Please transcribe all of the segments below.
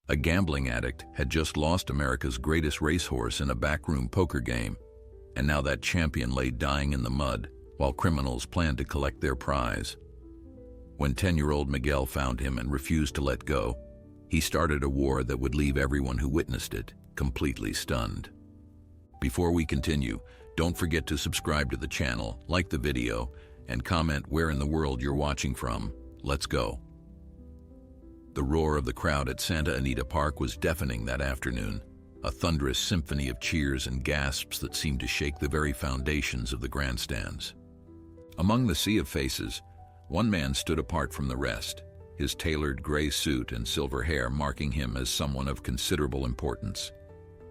A gambling addict had just lost America's greatest racehorse in a backroom poker game, and now that champion lay dying in the mud while criminals planned to collect their prize. When 10-year-old Miguel found him and refused to let go, he started a war that would leave everyone who witnessed it completely stunned. Before we continue, don't forget to subscribe to the channel, like the video, and comment where in the world you're watching from. Let's go. The roar of the crowd at Santa Anita Park was deafening that afternoon, a thunderous symphony of cheers and gasps that seemed to shake the very foundations of the grandstands. Among the sea of faces, one man stood apart from the rest, his tailored gray suit and silver hair marking him as someone of considerable importance.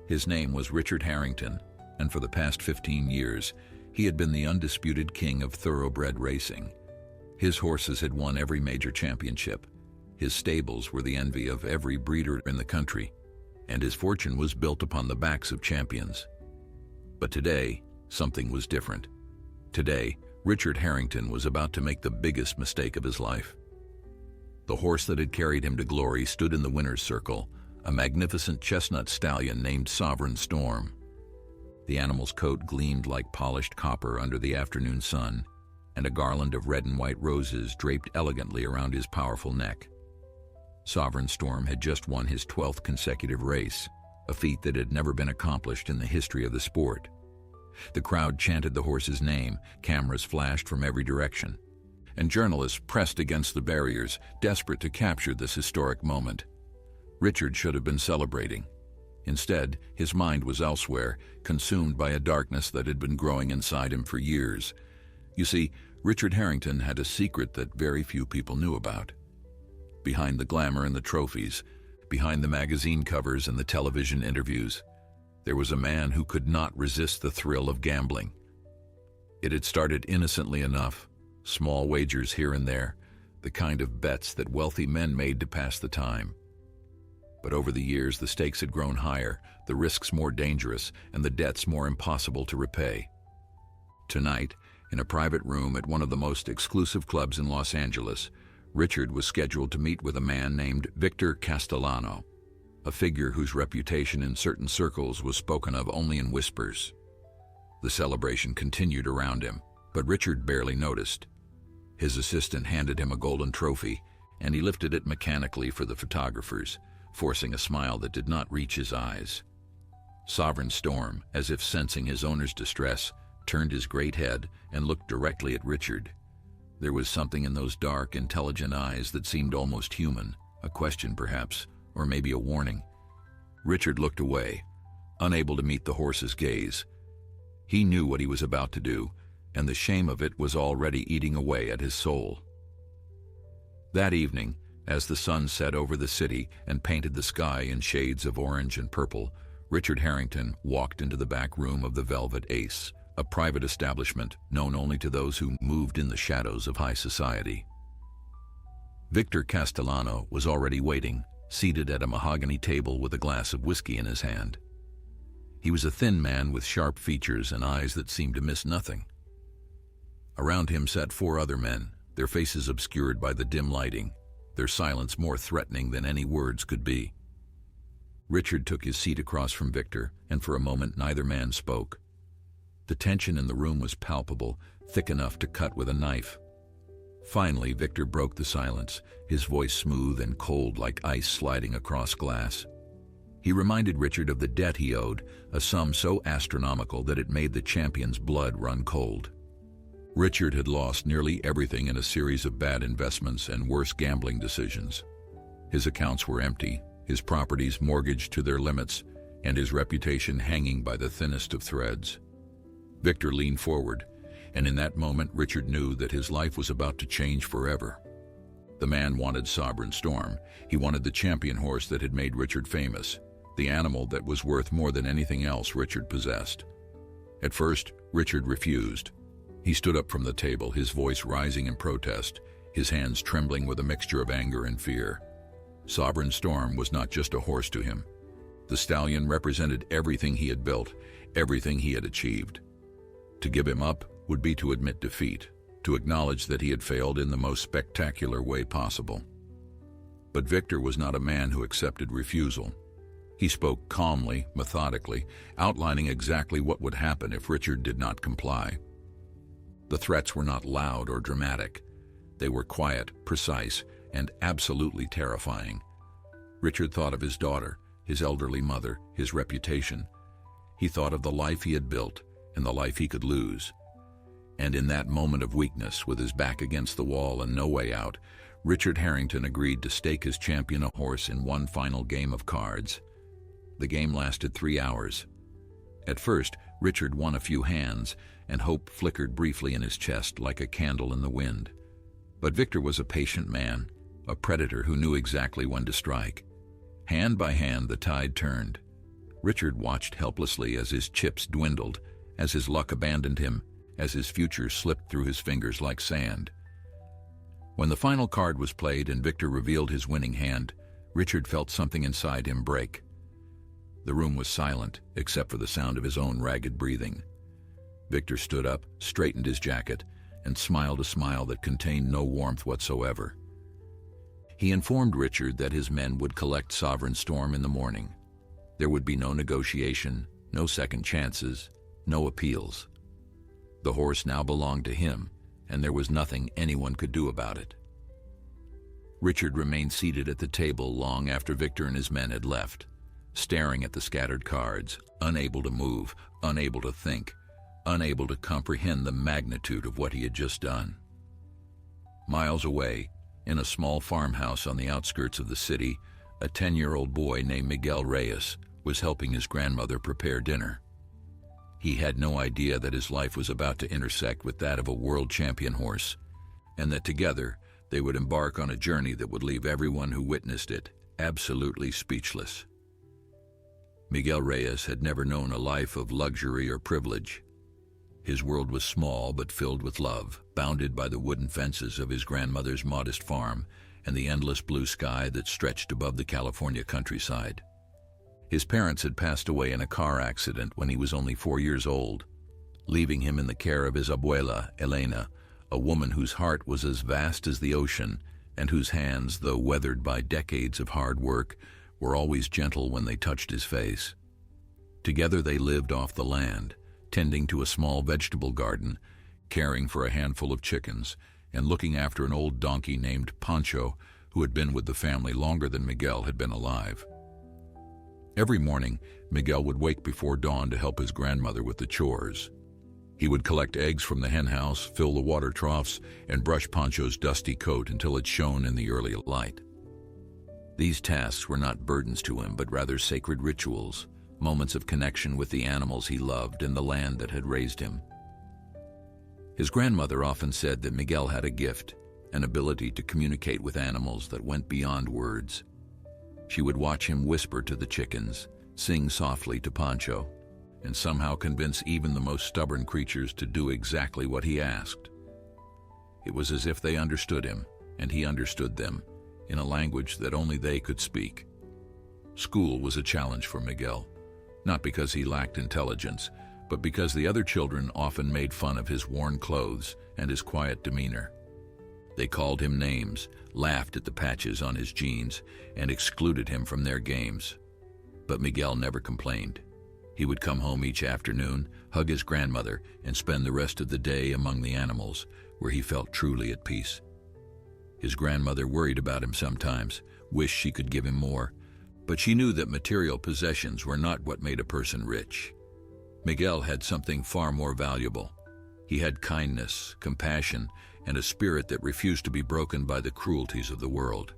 His name was Richard Harrington, and for the past 15 years, he had been the undisputed king of thoroughbred racing. His horses had won every major championship. His stables were the envy of every breeder in the country, and his fortune was built upon the backs of champions. But today, something was different. Today, Richard Harrington was about to make the biggest mistake of his life. The horse that had carried him to glory stood in the winner's circle, a magnificent chestnut stallion named Sovereign Storm. The animal's coat gleamed like polished copper under the afternoon sun, and a garland of red and white roses draped elegantly around his powerful neck. Sovereign Storm had just won his 12th consecutive race, a feat that had never been accomplished in the history of the sport. The crowd chanted the horse's name, cameras flashed from every direction, and journalists pressed against the barriers, desperate to capture this historic moment. Richard should have been celebrating. Instead, his mind was elsewhere, consumed by a darkness that had been growing inside him for years. You see, Richard Harrington had a secret that very few people knew about. Behind the glamour and the trophies, behind the magazine covers and the television interviews, there was a man who could not resist the thrill of gambling. It had started innocently enough, small wagers here and there, the kind of bets that wealthy men made to pass the time. But over the years, the stakes had grown higher, the risks more dangerous, and the debts more impossible to repay. Tonight, in a private room at one of the most exclusive clubs in Los Angeles, Richard was scheduled to meet with a man named Victor Castellano, a figure whose reputation in certain circles was spoken of only in whispers. The celebration continued around him, but Richard barely noticed. His assistant handed him a golden trophy, and he lifted it mechanically for the photographers, forcing a smile that did not reach his eyes. Sovereign Storm, as if sensing his owner's distress, turned his great head and looked directly at Richard. There was something in those dark, intelligent eyes that seemed almost human, a question perhaps, or maybe a warning. Richard looked away, unable to meet the horse's gaze. He knew what he was about to do, and the shame of it was already eating away at his soul. That evening, as the sun set over the city and painted the sky in shades of orange and purple, Richard Harrington walked into the back room of the Velvet Ace, a private establishment known only to those who moved in the shadows of high society. Victor Castellano was already waiting, seated at a mahogany table with a glass of whiskey in his hand. He was a thin man with sharp features and eyes that seemed to miss nothing. Around him sat 4 other men, their faces obscured by the dim lighting, their silence more threatening than any words could be. Richard took his seat across from Victor, and for a moment neither man spoke. The tension in the room was palpable, thick enough to cut with a knife. Finally, Victor broke the silence, his voice smooth and cold like ice sliding across glass. He reminded Richard of the debt he owed, a sum so astronomical that it made the champion's blood run cold. Richard had lost nearly everything in a series of bad investments and worse gambling decisions. His accounts were empty, his properties mortgaged to their limits, and his reputation hanging by the thinnest of threads. Victor leaned forward, and in that moment Richard knew that his life was about to change forever. The man wanted Sovereign Storm. He wanted the champion horse that had made Richard famous, the animal that was worth more than anything else Richard possessed. At first, Richard refused. He stood up from the table, his voice rising in protest, his hands trembling with a mixture of anger and fear. Sovereign Storm was not just a horse to him. The stallion represented everything he had built, everything he had achieved. To give him up would be to admit defeat, to acknowledge that he had failed in the most spectacular way possible. But Victor was not a man who accepted refusal. He spoke calmly, methodically, outlining exactly what would happen if Richard did not comply. The threats were not loud or dramatic. They were quiet, precise, and absolutely terrifying. Richard thought of his daughter, his elderly mother, his reputation. He thought of the life he had built and the life he could lose. And in that moment of weakness, with his back against the wall and no way out, Richard Harrington agreed to stake his champion a horse in one final game of cards. The game lasted 3 hours. At first, Richard won a few hands, and hope flickered briefly in his chest like a candle in the wind. But Victor was a patient man, a predator who knew exactly when to strike. Hand by hand, the tide turned. Richard watched helplessly as his chips dwindled, as his luck abandoned him, as his future slipped through his fingers like sand. When the final card was played and Victor revealed his winning hand, Richard felt something inside him break. The room was silent, except for the sound of his own ragged breathing. Victor stood up, straightened his jacket, and smiled a smile that contained no warmth whatsoever. He informed Richard that his men would collect Sovereign Storm in the morning. There would be no negotiation, no second chances, no appeals. The horse now belonged to him, and there was nothing anyone could do about it. Richard remained seated at the table long after Victor and his men had left, staring at the scattered cards, unable to move, unable to think, unable to comprehend the magnitude of what he had just done. Miles away, in a small farmhouse on the outskirts of the city, a 10-year-old boy named Miguel Reyes was helping his grandmother prepare dinner. He had no idea that his life was about to intersect with that of a world champion horse, and that together they would embark on a journey that would leave everyone who witnessed it absolutely speechless. Miguel Reyes had never known a life of luxury or privilege. His world was small but filled with love, bounded by the wooden fences of his grandmother's modest farm and the endless blue sky that stretched above the California countryside. His parents had passed away in a car accident when he was only 4 years old, leaving him in the care of his abuela, Elena, a woman whose heart was as vast as the ocean and whose hands, though weathered by decades of hard work, were always gentle when they touched his face. Together they lived off the land, tending to a small vegetable garden, caring for a handful of chickens, and looking after an old donkey named Pancho, who had been with the family longer than Miguel had been alive. Every morning, Miguel would wake before dawn to help his grandmother with the chores. He would collect eggs from the henhouse, fill the water troughs, and brush Pancho's dusty coat until it shone in the early light. These tasks were not burdens to him, but rather sacred rituals, moments of connection with the animals he loved and the land that had raised him. His grandmother often said that Miguel had a gift, an ability to communicate with animals that went beyond words. She would watch him whisper to the chickens, sing softly to Pancho, and somehow convince even the most stubborn creatures to do exactly what he asked. It was as if they understood him, and he understood them, in a language that only they could speak. School was a challenge for Miguel, not because he lacked intelligence, but because the other children often made fun of his worn clothes and his quiet demeanor. They called him names, laughed at the patches on his jeans, and excluded him from their games. But Miguel never complained. He would come home each afternoon, hug his grandmother, and spend the rest of the day among the animals, where he felt truly at peace. His grandmother worried about him sometimes, wished she could give him more, but she knew that material possessions were not what made a person rich. Miguel had something far more valuable. He had kindness, compassion, and a spirit that refused to be broken by the cruelties of the world.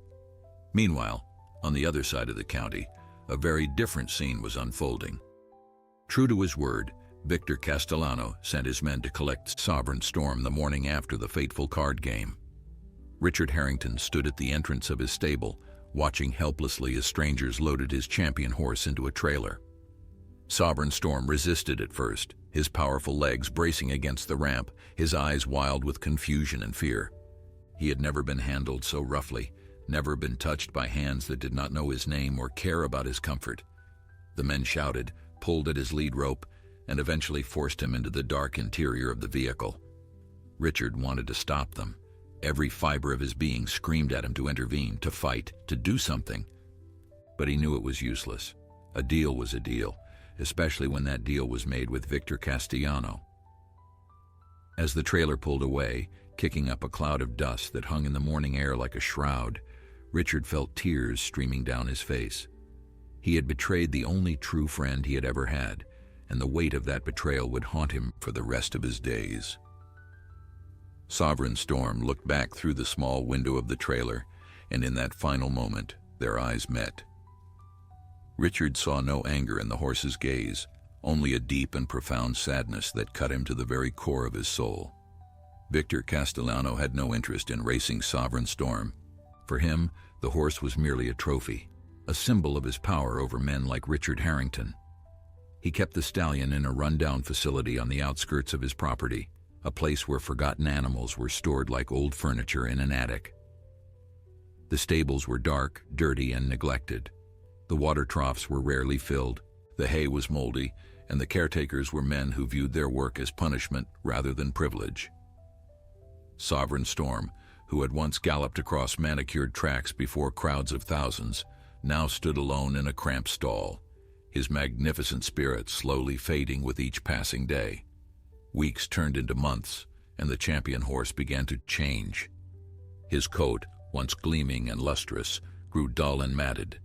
Meanwhile, on the other side of the county, a very different scene was unfolding. True to his word, Victor Castellano sent his men to collect Sovereign Storm the morning after the fateful card game. Richard Harrington stood at the entrance of his stable, watching helplessly as strangers loaded his champion horse into a trailer. Sovereign Storm resisted at first, his powerful legs bracing against the ramp, his eyes wild with confusion and fear. He had never been handled so roughly, never been touched by hands that did not know his name or care about his comfort. The men shouted, pulled at his lead rope, and eventually forced him into the dark interior of the vehicle. Richard wanted to stop them, Every fiber of his being screamed at him to intervene, to fight, to do something. But he knew it was useless. A deal was a deal, especially when that deal was made with Victor Castellano. As the trailer pulled away, kicking up a cloud of dust that hung in the morning air like a shroud, Richard felt tears streaming down his face. He had betrayed the only true friend he had ever had, and the weight of that betrayal would haunt him for the rest of his days. Sovereign Storm looked back through the small window of the trailer, and in that final moment, their eyes met. Richard saw no anger in the horse's gaze, only a deep and profound sadness that cut him to the very core of his soul. Victor Castellano had no interest in racing Sovereign Storm. For him, the horse was merely a trophy, a symbol of his power over men like Richard Harrington. He kept the stallion in a rundown facility on the outskirts of his property, a place where forgotten animals were stored like old furniture in an attic. The stables were dark, dirty, and neglected. The water troughs were rarely filled, the hay was moldy, and the caretakers were men who viewed their work as punishment rather than privilege. Sovereign Storm, who had once galloped across manicured tracks before crowds of thousands, now stood alone in a cramped stall, his magnificent spirit slowly fading with each passing day. Weeks turned into months, and the champion horse began to change. His coat, once gleaming and lustrous, grew dull and matted.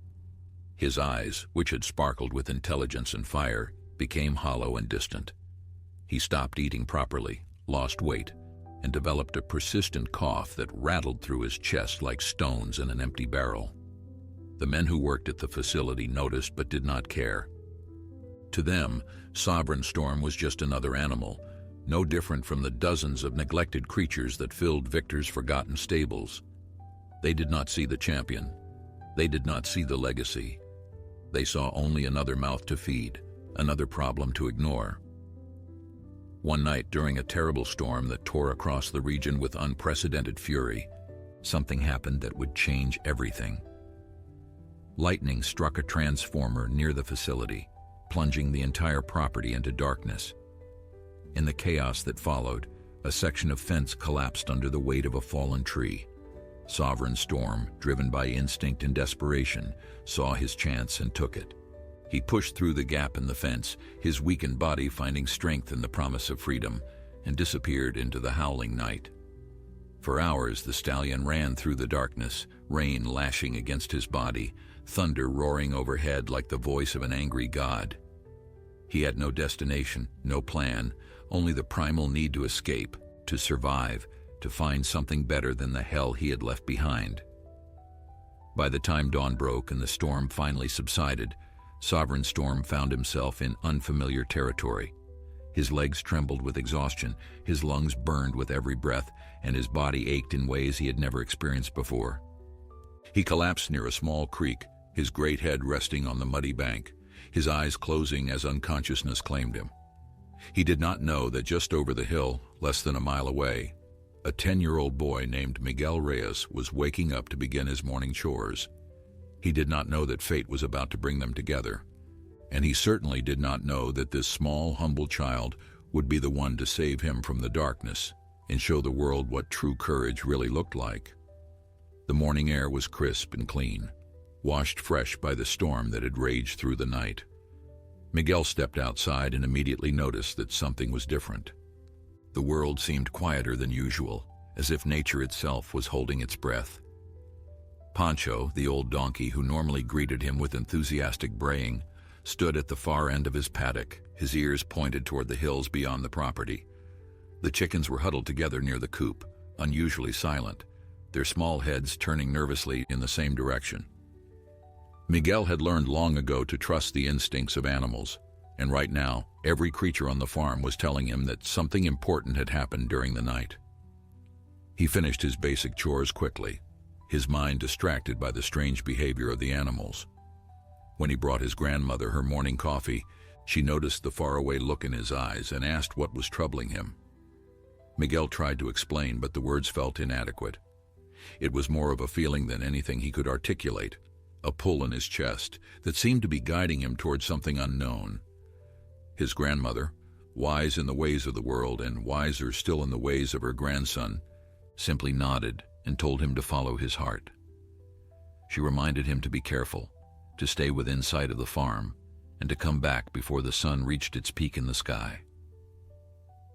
His eyes, which had sparkled with intelligence and fire, became hollow and distant. He stopped eating properly, lost weight, and developed a persistent cough that rattled through his chest like stones in an empty barrel. The men who worked at the facility noticed but did not care. To them, Sovereign Storm was just another animal, no different from the dozens of neglected creatures that filled Victor's forgotten stables. They did not see the champion. They did not see the legacy. They saw only another mouth to feed, another problem to ignore. One night, during a terrible storm that tore across the region with unprecedented fury, something happened that would change everything. Lightning struck a transformer near the facility, plunging the entire property into darkness. In the chaos that followed, a section of fence collapsed under the weight of a fallen tree. Sovereign Storm, driven by instinct and desperation, saw his chance and took it. He pushed through the gap in the fence, his weakened body finding strength in the promise of freedom, and disappeared into the howling night. For hours the stallion ran through the darkness, rain lashing against his body, thunder roaring overhead like the voice of an angry god. He had no destination, no plan, only the primal need to escape, to survive, to find something better than the hell he had left behind. By the time dawn broke and the storm finally subsided, Sovereign Storm found himself in unfamiliar territory. His legs trembled with exhaustion, his lungs burned with every breath, and his body ached in ways he had never experienced before. He collapsed near a small creek, his great head resting on the muddy bank, his eyes closing as unconsciousness claimed him. He did not know that just over the hill, less than a mile away, a 10-year-old boy named Miguel Reyes was waking up to begin his morning chores. He did not know that fate was about to bring them together, and he certainly did not know that this small, humble child would be the one to save him from the darkness and show the world what true courage really looked like. The morning air was crisp and clean, washed fresh by the storm that had raged through the night. Miguel stepped outside and immediately noticed that something was different. The world seemed quieter than usual, as if nature itself was holding its breath. Pancho, the old donkey who normally greeted him with enthusiastic braying, stood at the far end of his paddock, his ears pointed toward the hills beyond the property. The chickens were huddled together near the coop, unusually silent, their small heads turning nervously in the same direction. Miguel had learned long ago to trust the instincts of animals, and right now, every creature on the farm was telling him that something important had happened during the night. He finished his basic chores quickly, his mind distracted by the strange behavior of the animals. When he brought his grandmother her morning coffee, she noticed the faraway look in his eyes and asked what was troubling him. Miguel tried to explain, but the words felt inadequate. It was more of a feeling than anything he could articulate, a pull in his chest that seemed to be guiding him toward something unknown. His grandmother, wise in the ways of the world and wiser still in the ways of her grandson, simply nodded and told him to follow his heart. She reminded him to be careful, to stay within sight of the farm, and to come back before the sun reached its peak in the sky.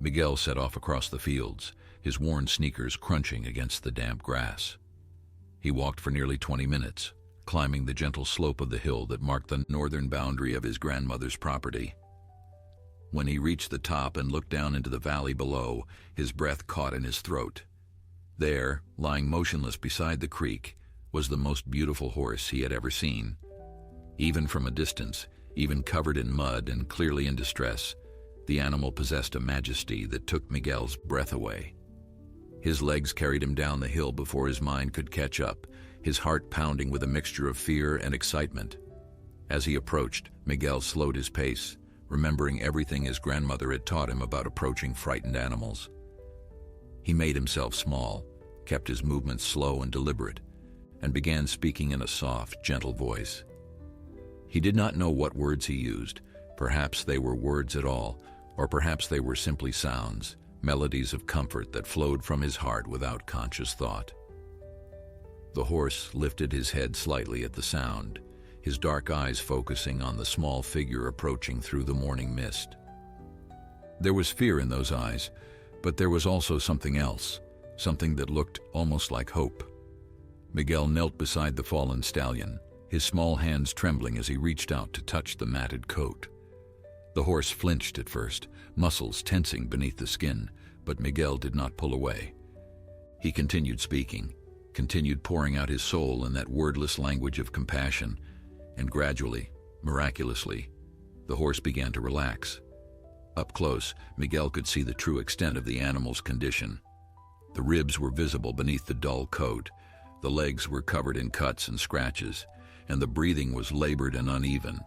Miguel set off across the fields, his worn sneakers crunching against the damp grass. He walked for nearly 20 minutes, climbing the gentle slope of the hill that marked the northern boundary of his grandmother's property. When he reached the top and looked down into the valley below, his breath caught in his throat. There, lying motionless beside the creek, was the most beautiful horse he had ever seen. Even from a distance, even covered in mud and clearly in distress, the animal possessed a majesty that took Miguel's breath away. His legs carried him down the hill before his mind could catch up, his heart pounding with a mixture of fear and excitement. As he approached, Miguel slowed his pace, remembering everything his grandmother had taught him about approaching frightened animals. He made himself small, kept his movements slow and deliberate, and began speaking in a soft, gentle voice. He did not know what words he used. Perhaps they were words at all, or perhaps they were simply sounds, melodies of comfort that flowed from his heart without conscious thought. The horse lifted his head slightly at the sound, his dark eyes focusing on the small figure approaching through the morning mist. There was fear in those eyes, but there was also something else, something that looked almost like hope. Miguel knelt beside the fallen stallion, his small hands trembling as he reached out to touch the matted coat. The horse flinched at first, muscles tensing beneath the skin, but Miguel did not pull away. He continued speaking, continued pouring out his soul in that wordless language of compassion, and gradually, miraculously, the horse began to relax. Up close, Miguel could see the true extent of the animal's condition. The ribs were visible beneath the dull coat, the legs were covered in cuts and scratches, and the breathing was labored and uneven.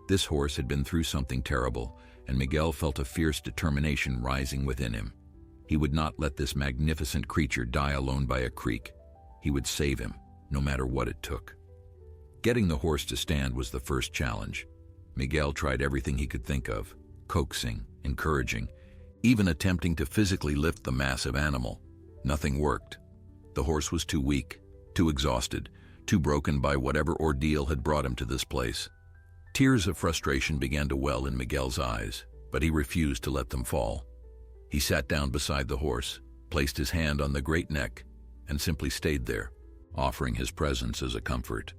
This horse had been through something terrible, and Miguel felt a fierce determination rising within him. He would not let this magnificent creature die alone by a creek. He would save him, no matter what it took. Getting the horse to stand was the first challenge. Miguel tried everything he could think of, coaxing, encouraging, even attempting to physically lift the massive animal. Nothing worked. The horse was too weak, too exhausted, too broken by whatever ordeal had brought him to this place. Tears of frustration began to well in Miguel's eyes, but he refused to let them fall. He sat down beside the horse, placed his hand on the great neck, and simply stayed there, offering his presence as a comfort.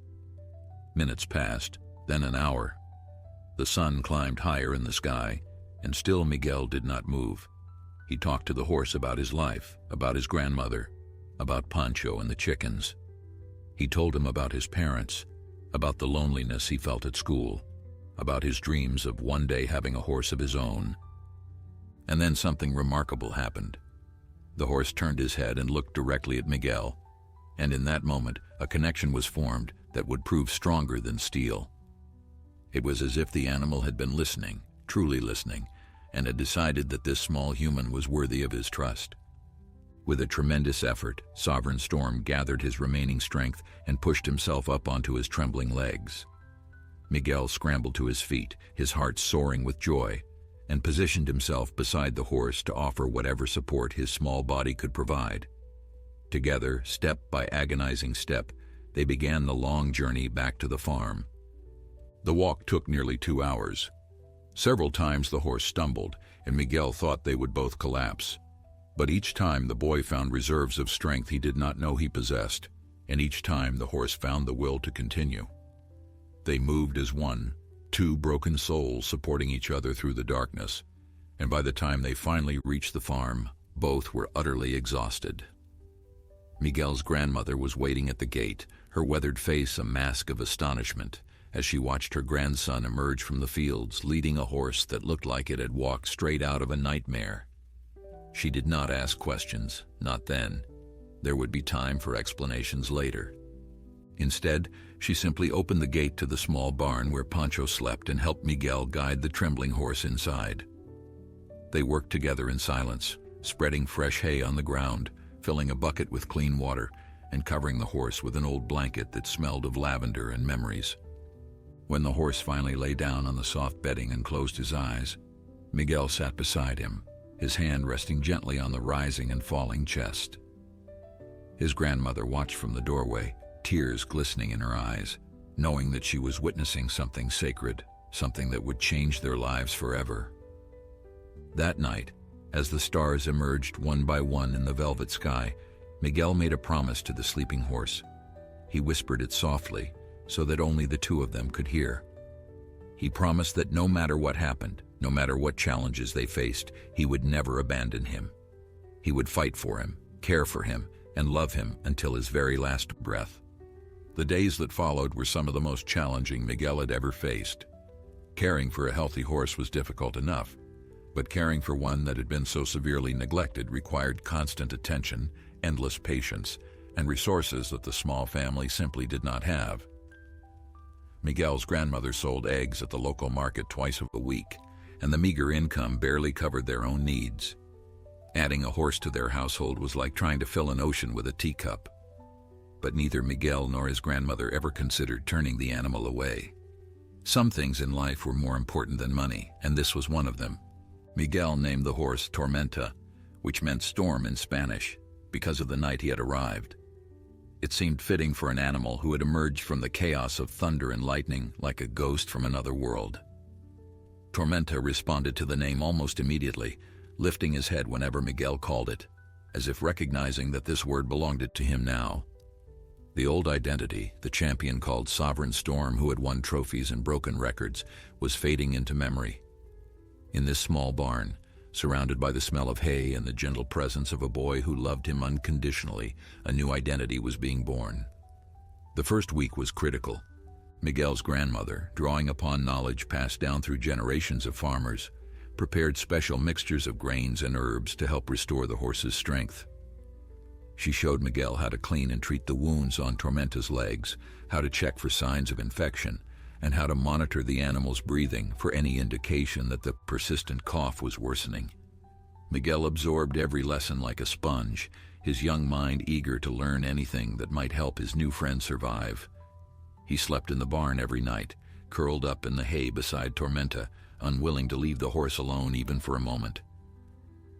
Minutes passed, then an hour. The sun climbed higher in the sky, and still Miguel did not move. He talked to the horse about his life, about his grandmother, about Pancho and the chickens. He told him about his parents, about the loneliness he felt at school, about his dreams of one day having a horse of his own. And then something remarkable happened. The horse turned his head and looked directly at Miguel, and in that moment a connection was formed that would prove stronger than steel. It was as if the animal had been listening, truly listening, and had decided that this small human was worthy of his trust. With a tremendous effort, Sovereign Storm gathered his remaining strength and pushed himself up onto his trembling legs. Miguel scrambled to his feet, his heart soaring with joy, and positioned himself beside the horse to offer whatever support his small body could provide. Together, step by agonizing step, they began the long journey back to the farm. The walk took nearly 2 hours. Several times the horse stumbled, and Miguel thought they would both collapse. But each time the boy found reserves of strength he did not know he possessed, and each time the horse found the will to continue. They moved as one, two broken souls supporting each other through the darkness, and by the time they finally reached the farm, both were utterly exhausted. Miguel's grandmother was waiting at the gate, her weathered face a mask of astonishment, as she watched her grandson emerge from the fields, leading a horse that looked like it had walked straight out of a nightmare. She did not ask questions, not then. There would be time for explanations later. Instead, she simply opened the gate to the small barn where Pancho slept and helped Miguel guide the trembling horse inside. They worked together in silence, spreading fresh hay on the ground, filling a bucket with clean water, and covering the horse with an old blanket that smelled of lavender and memories. When the horse finally lay down on the soft bedding and closed his eyes, Miguel sat beside him, his hand resting gently on the rising and falling chest. His grandmother watched from the doorway, tears glistening in her eyes, knowing that she was witnessing something sacred, something that would change their lives forever. That night, as the stars emerged one by one in the velvet sky, Miguel made a promise to the sleeping horse. He whispered it softly, so that only the two of them could hear. He promised that no matter what happened, no matter what challenges they faced, he would never abandon him. He would fight for him, care for him, and love him until his very last breath. The days that followed were some of the most challenging Miguel had ever faced. Caring for a healthy horse was difficult enough, but caring for one that had been so severely neglected required constant attention, endless patience, and resources that the small family simply did not have. Miguel's grandmother sold eggs at the local market twice a week, and the meager income barely covered their own needs. Adding a horse to their household was like trying to fill an ocean with a teacup. But neither Miguel nor his grandmother ever considered turning the animal away. Some things in life were more important than money, and this was one of them. Miguel named the horse Tormenta, which meant storm in Spanish, because of the night he had arrived. It seemed fitting for an animal who had emerged from the chaos of thunder and lightning like a ghost from another world. Tormenta responded to the name almost immediately, lifting his head whenever Miguel called it, as if recognizing that this word belonged to him now. The old identity, the champion called Sovereign Storm who had won trophies and broken records, was fading into memory. In this small barn, surrounded by the smell of hay and the gentle presence of a boy who loved him unconditionally, a new identity was being born. The first week was critical. Miguel's grandmother, drawing upon knowledge passed down through generations of farmers, prepared special mixtures of grains and herbs to help restore the horse's strength. She showed Miguel how to clean and treat the wounds on Tormenta's legs, how to check for signs of infection, and how to monitor the animal's breathing for any indication that the persistent cough was worsening. Miguel absorbed every lesson like a sponge, his young mind eager to learn anything that might help his new friend survive. He slept in the barn every night, curled up in the hay beside Tormenta, unwilling to leave the horse alone even for a moment.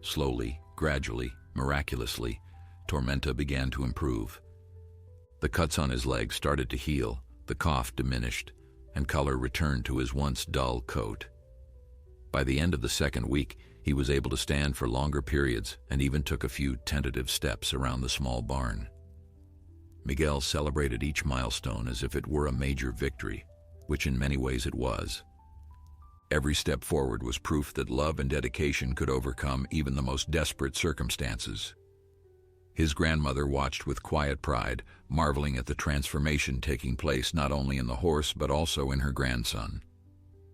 Slowly, gradually, miraculously, Tormenta began to improve. The cuts on his legs started to heal, the cough diminished, and color returned to his once dull coat. By the end of the second week, he was able to stand for longer periods and even took a few tentative steps around the small barn. Miguel celebrated each milestone as if it were a major victory, which in many ways it was. Every step forward was proof that love and dedication could overcome even the most desperate circumstances. His grandmother watched with quiet pride, marveling at the transformation taking place not only in the horse but also in her grandson.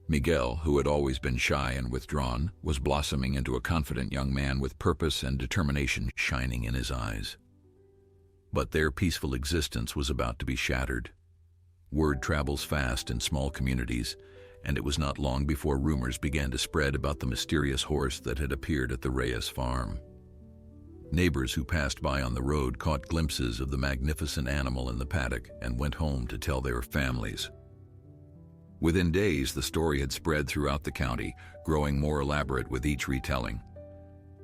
Miguel, who had always been shy and withdrawn, was blossoming into a confident young man with purpose and determination shining in his eyes. But their peaceful existence was about to be shattered. Word travels fast in small communities, and it was not long before rumors began to spread about the mysterious horse that had appeared at the Reyes farm. Neighbors who passed by on the road caught glimpses of the magnificent animal in the paddock and went home to tell their families. Within days, the story had spread throughout the county, growing more elaborate with each retelling.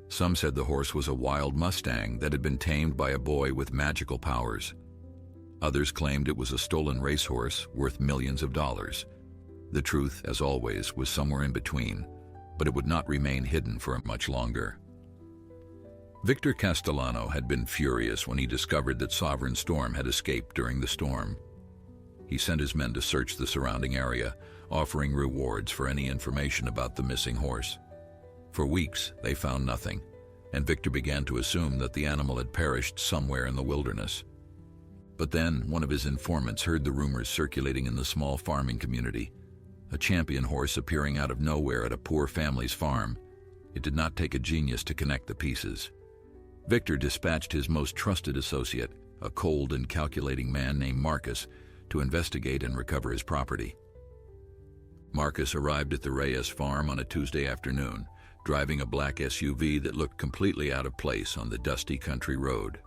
Some said the horse was a wild Mustang that had been tamed by a boy with magical powers. Others claimed it was a stolen racehorse worth millions of dollars. The truth, as always, was somewhere in between, but it would not remain hidden for much longer. Victor Castellano had been furious when he discovered that Sovereign Storm had escaped during the storm. He sent his men to search the surrounding area, offering rewards for any information about the missing horse. For weeks, they found nothing, and Victor began to assume that the animal had perished somewhere in the wilderness. But then, one of his informants heard the rumors circulating in the small farming community. A champion horse appearing out of nowhere at a poor family's farm. It did not take a genius to connect the pieces. Victor dispatched his most trusted associate, a cold and calculating man named Marcus, to investigate and recover his property. Marcus arrived at the Reyes farm on a Tuesday afternoon, driving a black SUV that looked completely out of place on the dusty country road.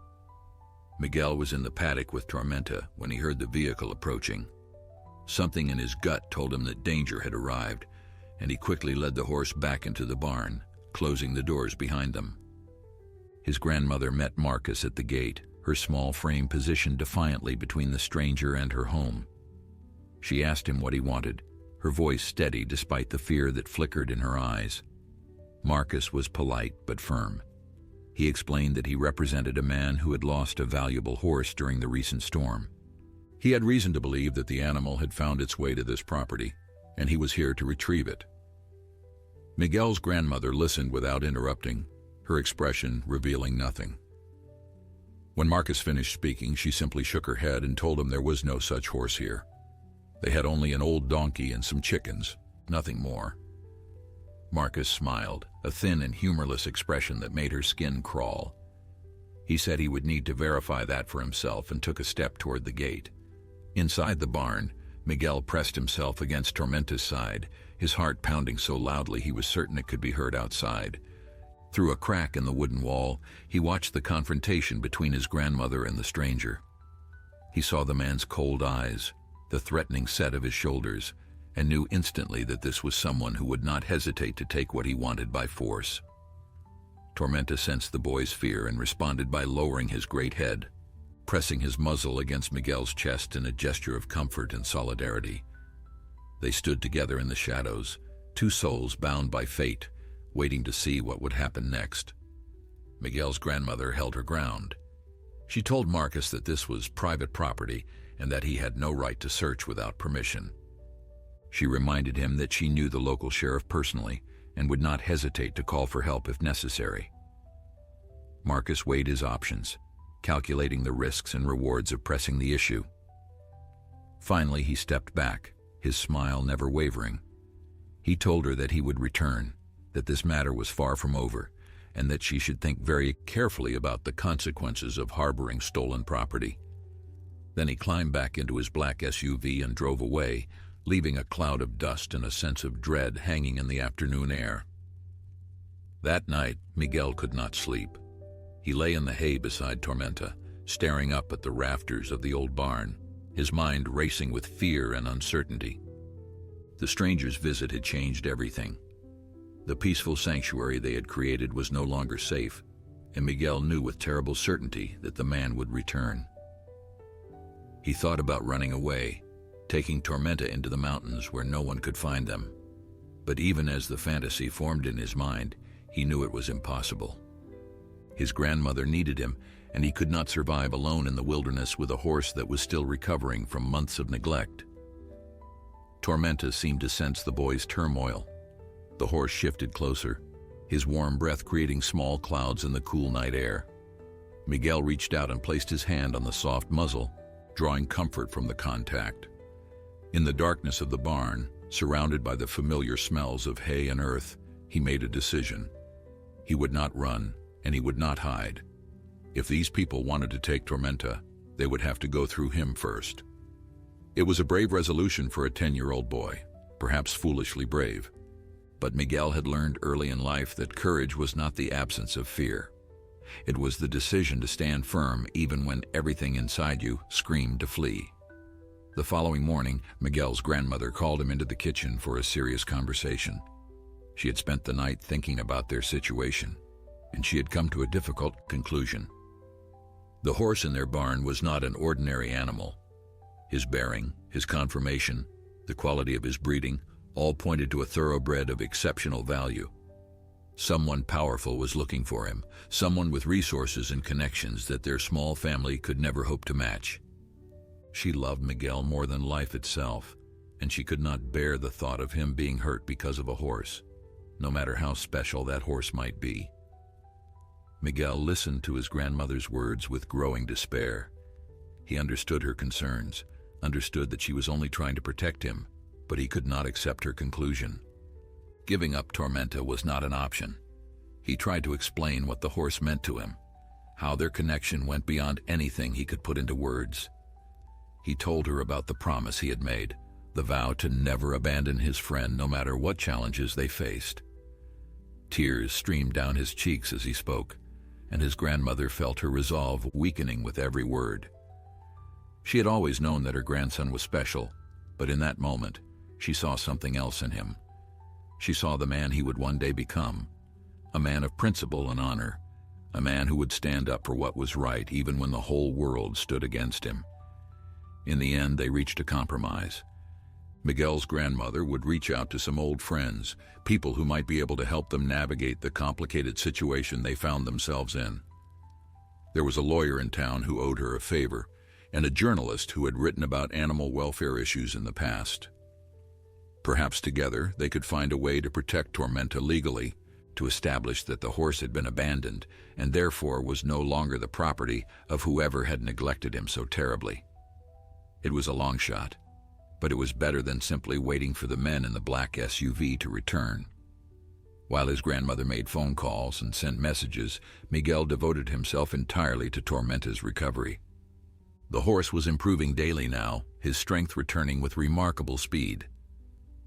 Miguel was in the paddock with Tormenta when he heard the vehicle approaching. Something in his gut told him that danger had arrived, and he quickly led the horse back into the barn, closing the doors behind them. His grandmother met Marcus at the gate, her small frame positioned defiantly between the stranger and her home. She asked him what he wanted, her voice steady despite the fear that flickered in her eyes. Marcus was polite but firm. He explained that he represented a man who had lost a valuable horse during the recent storm. He had reason to believe that the animal had found its way to this property, and he was here to retrieve it. Miguel's grandmother listened without interrupting, her expression revealing nothing. When Marcus finished speaking, she simply shook her head and told him there was no such horse here. They had only an old donkey and some chickens, nothing more. Marcus smiled, a thin and humorless expression that made her skin crawl. He said he would need to verify that for himself and took a step toward the gate. Inside the barn, Miguel pressed himself against Tormenta's side, his heart pounding so loudly he was certain it could be heard outside. Through a crack in the wooden wall, he watched the confrontation between his grandmother and the stranger. He saw the man's cold eyes, the threatening set of his shoulders, and knew instantly that this was someone who would not hesitate to take what he wanted by force. Tormenta sensed the boy's fear and responded by lowering his great head, pressing his muzzle against Miguel's chest in a gesture of comfort and solidarity. They stood together in the shadows, two souls bound by fate, waiting to see what would happen next. Miguel's grandmother held her ground. She told Marcus that this was private property and that he had no right to search without permission. She reminded him that she knew the local sheriff personally and would not hesitate to call for help if necessary. Marcus weighed his options, calculating the risks and rewards of pressing the issue. Finally, he stepped back, his smile never wavering. He told her that he would return, that this matter was far from over, and that she should think very carefully about the consequences of harboring stolen property. Then he climbed back into his black SUV and drove away, leaving a cloud of dust and a sense of dread hanging in the afternoon air. That night, Miguel could not sleep. He lay in the hay beside Tormenta, staring up at the rafters of the old barn, his mind racing with fear and uncertainty. The stranger's visit had changed everything. The peaceful sanctuary they had created was no longer safe, and Miguel knew with terrible certainty that the man would return. He thought about running away, taking Tormenta into the mountains where no one could find them. But even as the fantasy formed in his mind, he knew it was impossible. His grandmother needed him, and he could not survive alone in the wilderness with a horse that was still recovering from months of neglect. Tormenta seemed to sense the boy's turmoil. The horse shifted closer, his warm breath creating small clouds in the cool night air. Miguel reached out and placed his hand on the soft muzzle, drawing comfort from the contact. In the darkness of the barn, surrounded by the familiar smells of hay and earth, he made a decision. He would not run, and he would not hide. If these people wanted to take Tormenta, they would have to go through him first. It was a brave resolution for a 10-year-old boy, perhaps foolishly brave. But Miguel had learned early in life that courage was not the absence of fear. It was the decision to stand firm even when everything inside you screamed to flee. The following morning, Miguel's grandmother called him into the kitchen for a serious conversation. She had spent the night thinking about their situation, and she had come to a difficult conclusion. The horse in their barn was not an ordinary animal. His bearing, his conformation, the quality of his breeding, all pointed to a thoroughbred of exceptional value. Someone powerful was looking for him, someone with resources and connections that their small family could never hope to match. She loved Miguel more than life itself, and she could not bear the thought of him being hurt because of a horse, no matter how special that horse might be. Miguel listened to his grandmother's words with growing despair. He understood her concerns, understood that she was only trying to protect him, but he could not accept her conclusion. Giving up Tormenta was not an option. He tried to explain what the horse meant to him, how their connection went beyond anything he could put into words. He told her about the promise he had made, the vow to never abandon his friend no matter what challenges they faced. Tears streamed down his cheeks as he spoke, and his grandmother felt her resolve weakening with every word. She had always known that her grandson was special, but in that moment, she saw something else in him. She saw the man he would one day become, a man of principle and honor, a man who would stand up for what was right even when the whole world stood against him. In the end, they reached a compromise. Miguel's grandmother would reach out to some old friends, people who might be able to help them navigate the complicated situation they found themselves in. There was a lawyer in town who owed her a favor, and a journalist who had written about animal welfare issues in the past. Perhaps together they could find a way to protect Tormenta legally, to establish that the horse had been abandoned and therefore was no longer the property of whoever had neglected him so terribly. It was a long shot, but it was better than simply waiting for the men in the black SUV to return. While his grandmother made phone calls and sent messages, Miguel devoted himself entirely to Tormenta's recovery. The horse was improving daily now, his strength returning with remarkable speed.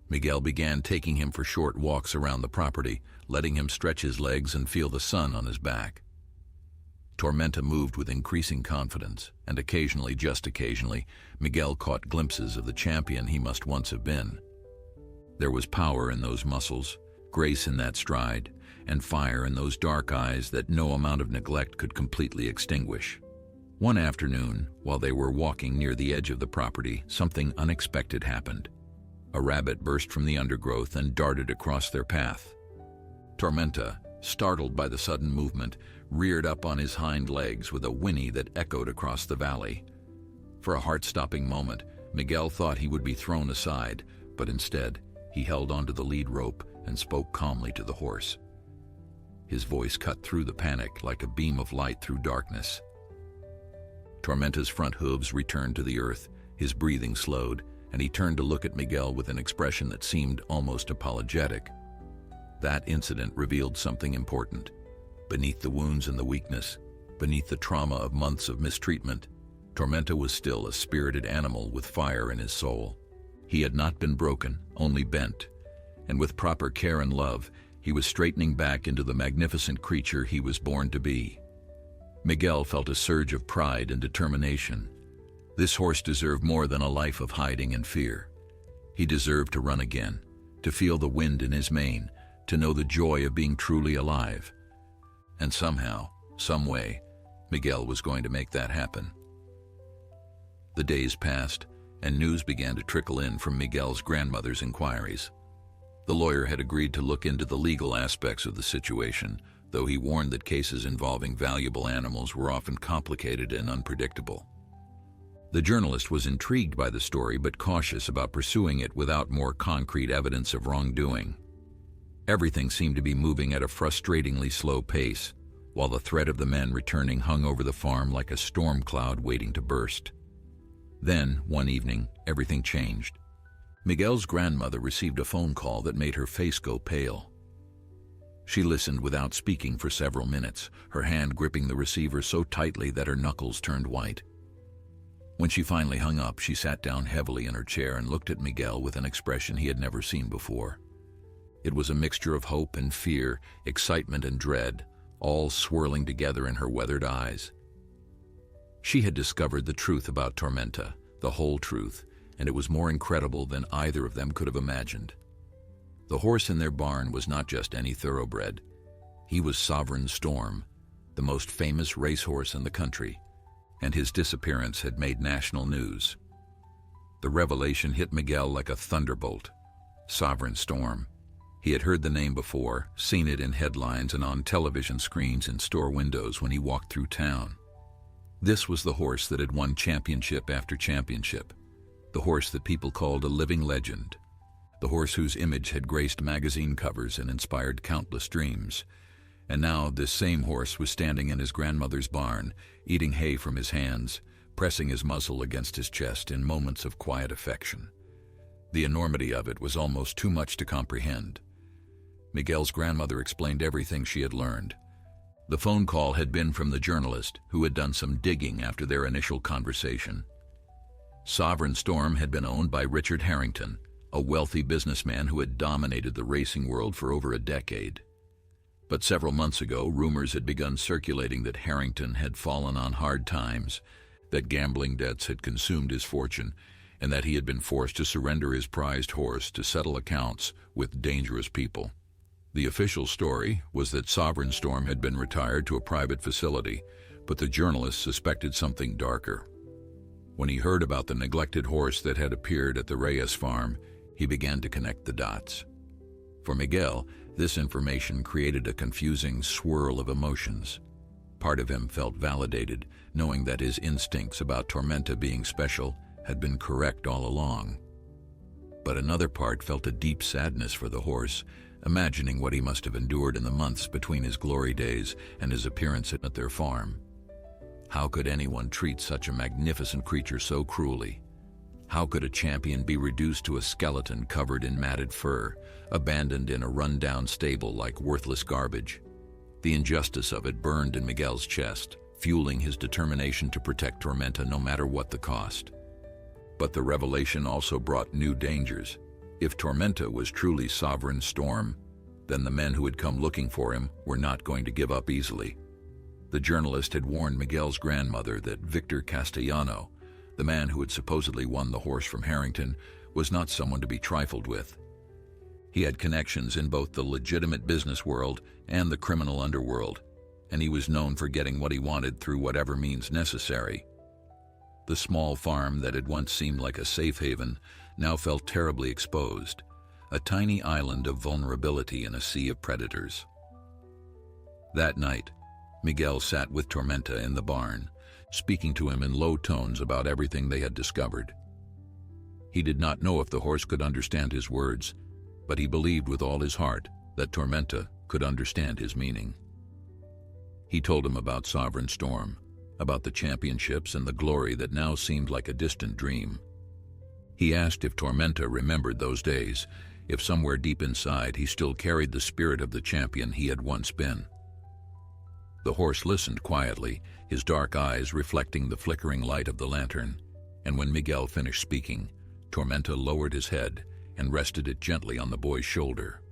Miguel began taking him for short walks around the property, letting him stretch his legs and feel the sun on his back. Tormenta moved with increasing confidence, and occasionally, just occasionally, Miguel caught glimpses of the champion he must once have been. There was power in those muscles, grace in that stride, and fire in those dark eyes that no amount of neglect could completely extinguish. One afternoon, while they were walking near the edge of the property, something unexpected happened. A rabbit burst from the undergrowth and darted across their path. Tormenta, startled by the sudden movement, reared up on his hind legs with a whinny that echoed across the valley. For a heart-stopping moment, Miguel thought he would be thrown aside, but instead, he held onto the lead rope and spoke calmly to the horse. His voice cut through the panic like a beam of light through darkness. Tormenta's front hooves returned to the earth, his breathing slowed, and he turned to look at Miguel with an expression that seemed almost apologetic. That incident revealed something important. Beneath the wounds and the weakness, beneath the trauma of months of mistreatment, Tormenta was still a spirited animal with fire in his soul. He had not been broken, only bent, and with proper care and love, he was straightening back into the magnificent creature he was born to be. Miguel felt a surge of pride and determination. This horse deserved more than a life of hiding and fear. He deserved to run again, to feel the wind in his mane, to know the joy of being truly alive. And somehow, some way, Miguel was going to make that happen. The days passed, and news began to trickle in from Miguel's grandmother's inquiries. The lawyer had agreed to look into the legal aspects of the situation, though he warned that cases involving valuable animals were often complicated and unpredictable. The journalist was intrigued by the story but cautious about pursuing it without more concrete evidence of wrongdoing. Everything seemed to be moving at a frustratingly slow pace, while the threat of the men returning hung over the farm like a storm cloud waiting to burst. Then, one evening, everything changed. Miguel's grandmother received a phone call that made her face go pale. She listened without speaking for several minutes, her hand gripping the receiver so tightly that her knuckles turned white. When she finally hung up, she sat down heavily in her chair and looked at Miguel with an expression he had never seen before. It was a mixture of hope and fear, excitement and dread, all swirling together in her weathered eyes. She had discovered the truth about Tormenta, the whole truth, and it was more incredible than either of them could have imagined. The horse in their barn was not just any thoroughbred. He was Sovereign Storm, the most famous racehorse in the country, and his disappearance had made national news. The revelation hit Miguel like a thunderbolt. Sovereign Storm. He had heard the name before, seen it in headlines and on television screens in store windows when he walked through town. This was the horse that had won championship after championship, the horse that people called a living legend, the horse whose image had graced magazine covers and inspired countless dreams. And now this same horse was standing in his grandmother's barn, eating hay from his hands, pressing his muzzle against his chest in moments of quiet affection. The enormity of it was almost too much to comprehend. Miguel's grandmother explained everything she had learned. The phone call had been from the journalist, who had done some digging after their initial conversation. Sovereign Storm had been owned by Richard Harrington, a wealthy businessman who had dominated the racing world for over a decade. But several months ago, rumors had begun circulating that Harrington had fallen on hard times, that gambling debts had consumed his fortune, and that he had been forced to surrender his prized horse to settle accounts with dangerous people. The official story was that Sovereign Storm had been retired to a private facility, but the journalist suspected something darker. When he heard about the neglected horse that had appeared at the Reyes farm, he began to connect the dots. For Miguel, this information created a confusing swirl of emotions. Part of him felt validated, knowing that his instincts about Tormenta being special had been correct all along. But another part felt a deep sadness for the horse, imagining what he must have endured in the months between his glory days and his appearance at their farm. How could anyone treat such a magnificent creature so cruelly? How could a champion be reduced to a skeleton covered in matted fur, abandoned in a run-down stable like worthless garbage? The injustice of it burned in Miguel's chest, fueling his determination to protect Tormenta no matter what the cost. But the revelation also brought new dangers. If Tormenta was truly Sovereign Storm, then the men who had come looking for him were not going to give up easily. The journalist had warned Miguel's grandmother that Victor Castellano, the man who had supposedly won the horse from Harrington, was not someone to be trifled with. He had connections in both the legitimate business world and the criminal underworld, and he was known for getting what he wanted through whatever means necessary. The small farm that had once seemed like a safe haven now felt terribly exposed, a tiny island of vulnerability in a sea of predators. That night, Miguel sat with Tormenta in the barn, speaking to him in low tones about everything they had discovered. He did not know if the horse could understand his words, but he believed with all his heart that Tormenta could understand his meaning. He told him about Sovereign Storm, about the championships and the glory that now seemed like a distant dream. He asked if Tormenta remembered those days, if somewhere deep inside he still carried the spirit of the champion he had once been. The horse listened quietly, his dark eyes reflecting the flickering light of the lantern, and when Miguel finished speaking, Tormenta lowered his head and rested it gently on the boy's shoulder.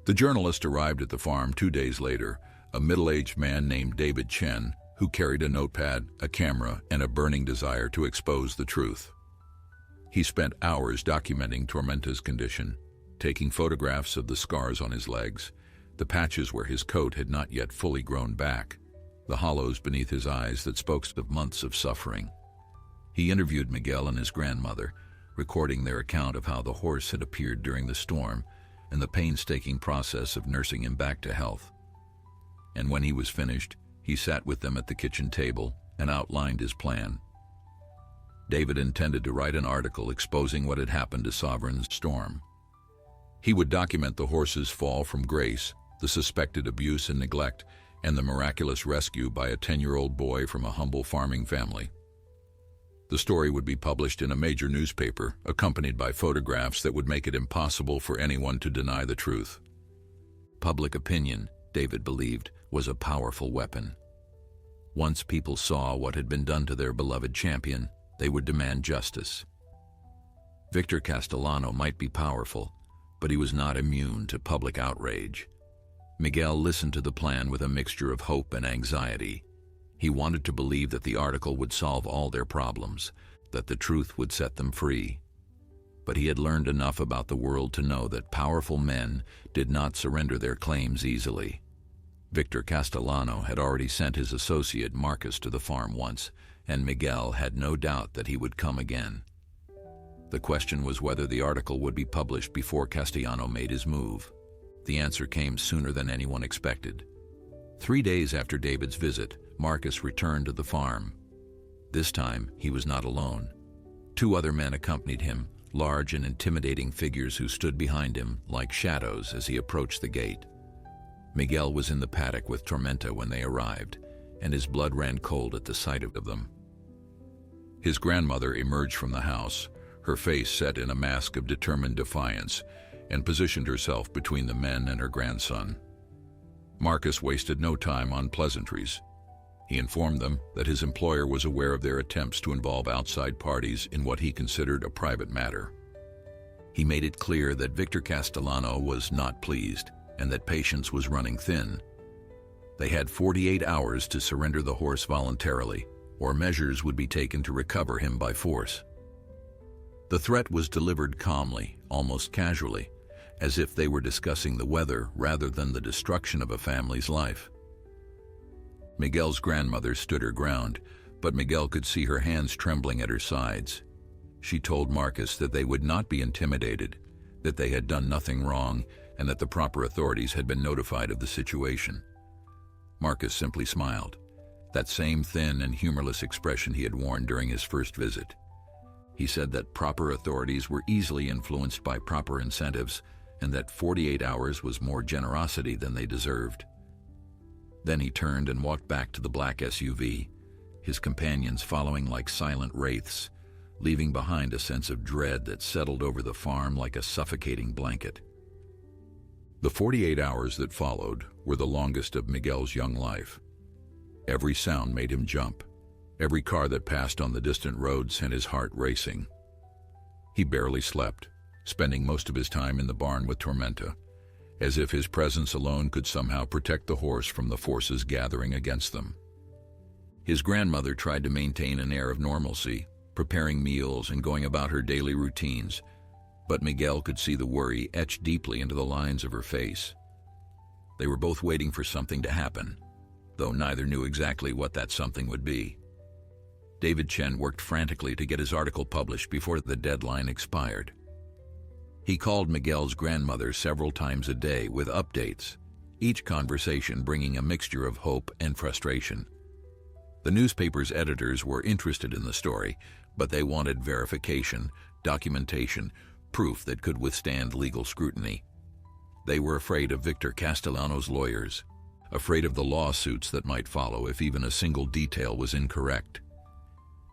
The journalist arrived at the farm 2 days later, a middle-aged man named David Chen, who carried a notepad, a camera, and a burning desire to expose the truth. He spent hours documenting Tormenta's condition, taking photographs of the scars on his legs, the patches where his coat had not yet fully grown back, the hollows beneath his eyes that spoke of months of suffering. He interviewed Miguel and his grandmother, recording their account of how the horse had appeared during the storm and the painstaking process of nursing him back to health. And when he was finished, he sat with them at the kitchen table and outlined his plan. David intended to write an article exposing what had happened to Sovereign Storm. He would document the horse's fall from grace, the suspected abuse and neglect, and the miraculous rescue by a 10-year-old boy from a humble farming family. The story would be published in a major newspaper, accompanied by photographs that would make it impossible for anyone to deny the truth. Public opinion, David believed, was a powerful weapon. Once people saw what had been done to their beloved champion, they would demand justice. Victor Castellano might be powerful, but he was not immune to public outrage. Miguel listened to the plan with a mixture of hope and anxiety. He wanted to believe that the article would solve all their problems, that the truth would set them free. But he had learned enough about the world to know that powerful men did not surrender their claims easily. Victor Castellano had already sent his associate Marcus to the farm once, and Miguel had no doubt that he would come again. The question was whether the article would be published before Castellano made his move. The answer came sooner than anyone expected. 3 days after David's visit, Marcus returned to the farm. This time, he was not alone. 2 other men accompanied him, large and intimidating figures who stood behind him like shadows as he approached the gate. Miguel was in the paddock with Tormenta when they arrived, and his blood ran cold at the sight of them. His grandmother emerged from the house, her face set in a mask of determined defiance, and positioned herself between the men and her grandson. Marcus wasted no time on pleasantries. He informed them that his employer was aware of their attempts to involve outside parties in what he considered a private matter. He made it clear that Victor Castellano was not pleased and that patience was running thin. They had 48 hours to surrender the horse voluntarily, or measures would be taken to recover him by force. The threat was delivered calmly, almost casually, as if they were discussing the weather rather than the destruction of a family's life. Miguel's grandmother stood her ground, but Miguel could see her hands trembling at her sides. She told Marcus that they would not be intimidated, that they had done nothing wrong, and that the proper authorities had been notified of the situation. Marcus simply smiled, that same thin and humorless expression he had worn during his first visit. He said that proper authorities were easily influenced by proper incentives, and that 48 hours was more generosity than they deserved. Then he turned and walked back to the black SUV, his companions following like silent wraiths, leaving behind a sense of dread that settled over the farm like a suffocating blanket. The 48 hours that followed were the longest of Miguel's young life. Every sound made him jump. Every car that passed on the distant road sent his heart racing. He barely slept, spending most of his time in the barn with Tormenta, as if his presence alone could somehow protect the horse from the forces gathering against them. His grandmother tried to maintain an air of normalcy, preparing meals and going about her daily routines, but Miguel could see the worry etched deeply into the lines of her face. They were both waiting for something to happen, though neither knew exactly what that something would be. David Chen worked frantically to get his article published before the deadline expired. He called Miguel's grandmother several times a day with updates, each conversation bringing a mixture of hope and frustration. The newspaper's editors were interested in the story, but they wanted verification, documentation, proof that could withstand legal scrutiny. They were afraid of Victor Castellano's lawyers, afraid of the lawsuits that might follow if even a single detail was incorrect.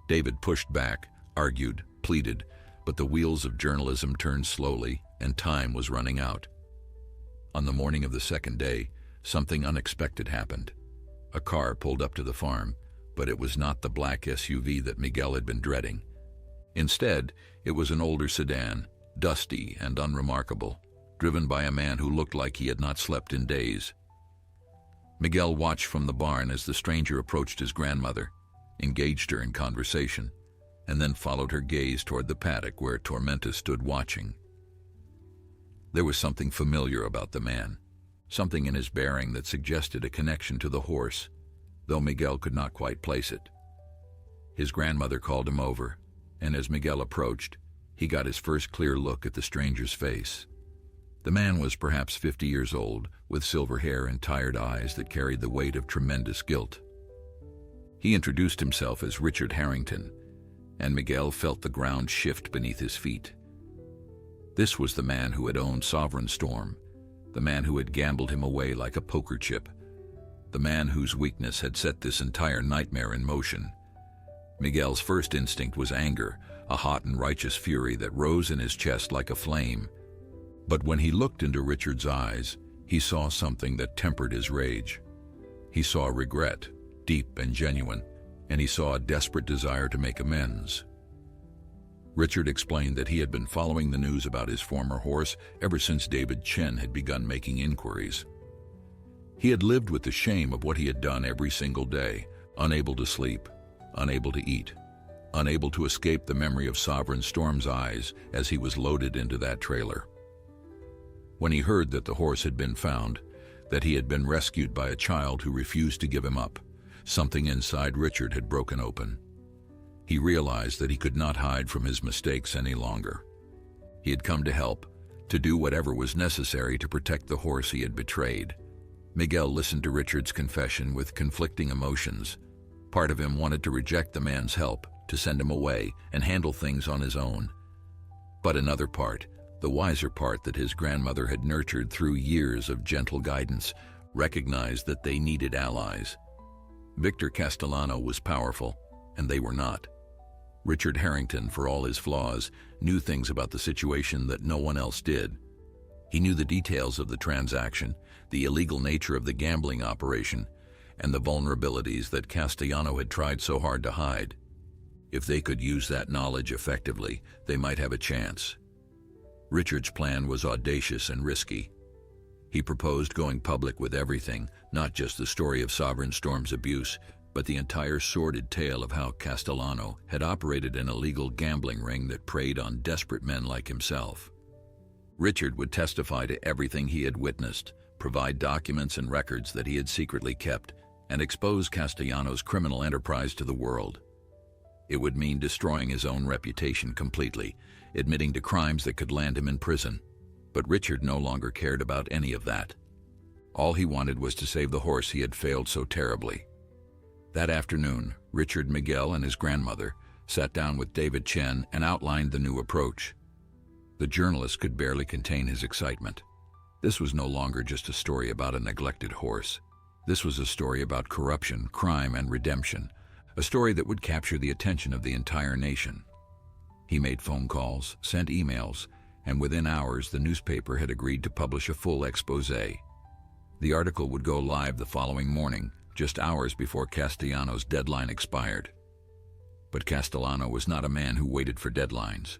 David pushed back, argued, pleaded, but the wheels of journalism turned slowly and time was running out. On the morning of the second day, something unexpected happened. A car pulled up to the farm, but it was not the black SUV that Miguel had been dreading. Instead, it was an older sedan, dusty and unremarkable, driven by a man who looked like he had not slept in days. Miguel watched from the barn as the stranger approached his grandmother, engaged her in conversation, and then followed her gaze toward the paddock where Tormenta stood watching. There was something familiar about the man, something in his bearing that suggested a connection to the horse, though Miguel could not quite place it. His grandmother called him over, and as Miguel approached, he got his first clear look at the stranger's face. The man was perhaps 50 years old, with silver hair and tired eyes that carried the weight of tremendous guilt. He introduced himself as Richard Harrington, and Miguel felt the ground shift beneath his feet. This was the man who had owned Sovereign Storm, the man who had gambled him away like a poker chip, the man whose weakness had set this entire nightmare in motion. Miguel's first instinct was anger, a hot and righteous fury that rose in his chest like a flame. But when he looked into Richard's eyes, he saw something that tempered his rage. He saw regret, deep and genuine, and he saw a desperate desire to make amends. Richard explained that he had been following the news about his former horse ever since David Chen had begun making inquiries. He had lived with the shame of what he had done every single day, unable to sleep, unable to eat, unable to escape the memory of Sovereign Storm's eyes as he was loaded into that trailer. When he heard that the horse had been found, that he had been rescued by a child who refused to give him up, something inside Richard had broken open. He realized that he could not hide from his mistakes any longer. He had come to help, to do whatever was necessary to protect the horse he had betrayed. Miguel listened to Richard's confession with conflicting emotions. Part of him wanted to reject the man's help, to send him away and handle things on his own. But another part, the wiser part that his grandmother had nurtured through years of gentle guidance, recognized that they needed allies. Victor Castellano was powerful, and they were not. Richard Harrington, for all his flaws, knew things about the situation that no one else did. He knew the details of the transaction, the illegal nature of the gambling operation, and the vulnerabilities that Castellano had tried so hard to hide. If they could use that knowledge effectively, they might have a chance. Richard's plan was audacious and risky. He proposed going public with everything, not just the story of Sovereign Storm's abuse, but the entire sordid tale of how Castellano had operated an illegal gambling ring that preyed on desperate men like himself. Richard would testify to everything he had witnessed, provide documents and records that he had secretly kept, and expose Castellanos' criminal enterprise to the world. It would mean destroying his own reputation completely, admitting to crimes that could land him in prison. But Richard no longer cared about any of that. All he wanted was to save the horse he had failed so terribly. That afternoon, Richard Miguel and his grandmother sat down with David Chen and outlined the new approach. The journalist could barely contain his excitement. This was no longer just a story about a neglected horse. This was a story about corruption, crime, and redemption, a story that would capture the attention of the entire nation. He made phone calls, sent emails, and within hours the newspaper had agreed to publish a full exposé. The article would go live the following morning, just hours before Castellanos' deadline expired. But Castellano was not a man who waited for deadlines.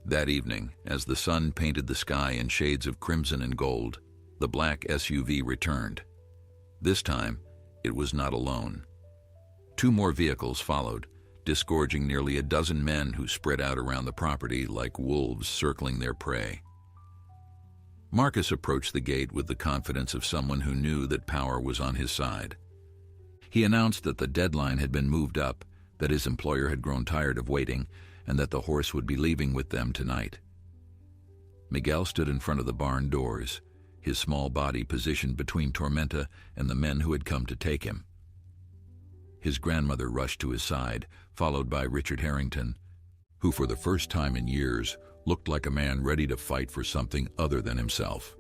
That evening, as the sun painted the sky in shades of crimson and gold, the black SUV returned. This time, it was not alone. 2 more vehicles followed, disgorging nearly a dozen men who spread out around the property like wolves circling their prey. Marcus approached the gate with the confidence of someone who knew that power was on his side. He announced that the deadline had been moved up, that his employer had grown tired of waiting, and that the horse would be leaving with them tonight. Miguel stood in front of the barn doors, his small body positioned between Tormenta and the men who had come to take him. His grandmother rushed to his side, followed by Richard Harrington, who for the first time in years looked like a man ready to fight for something other than himself.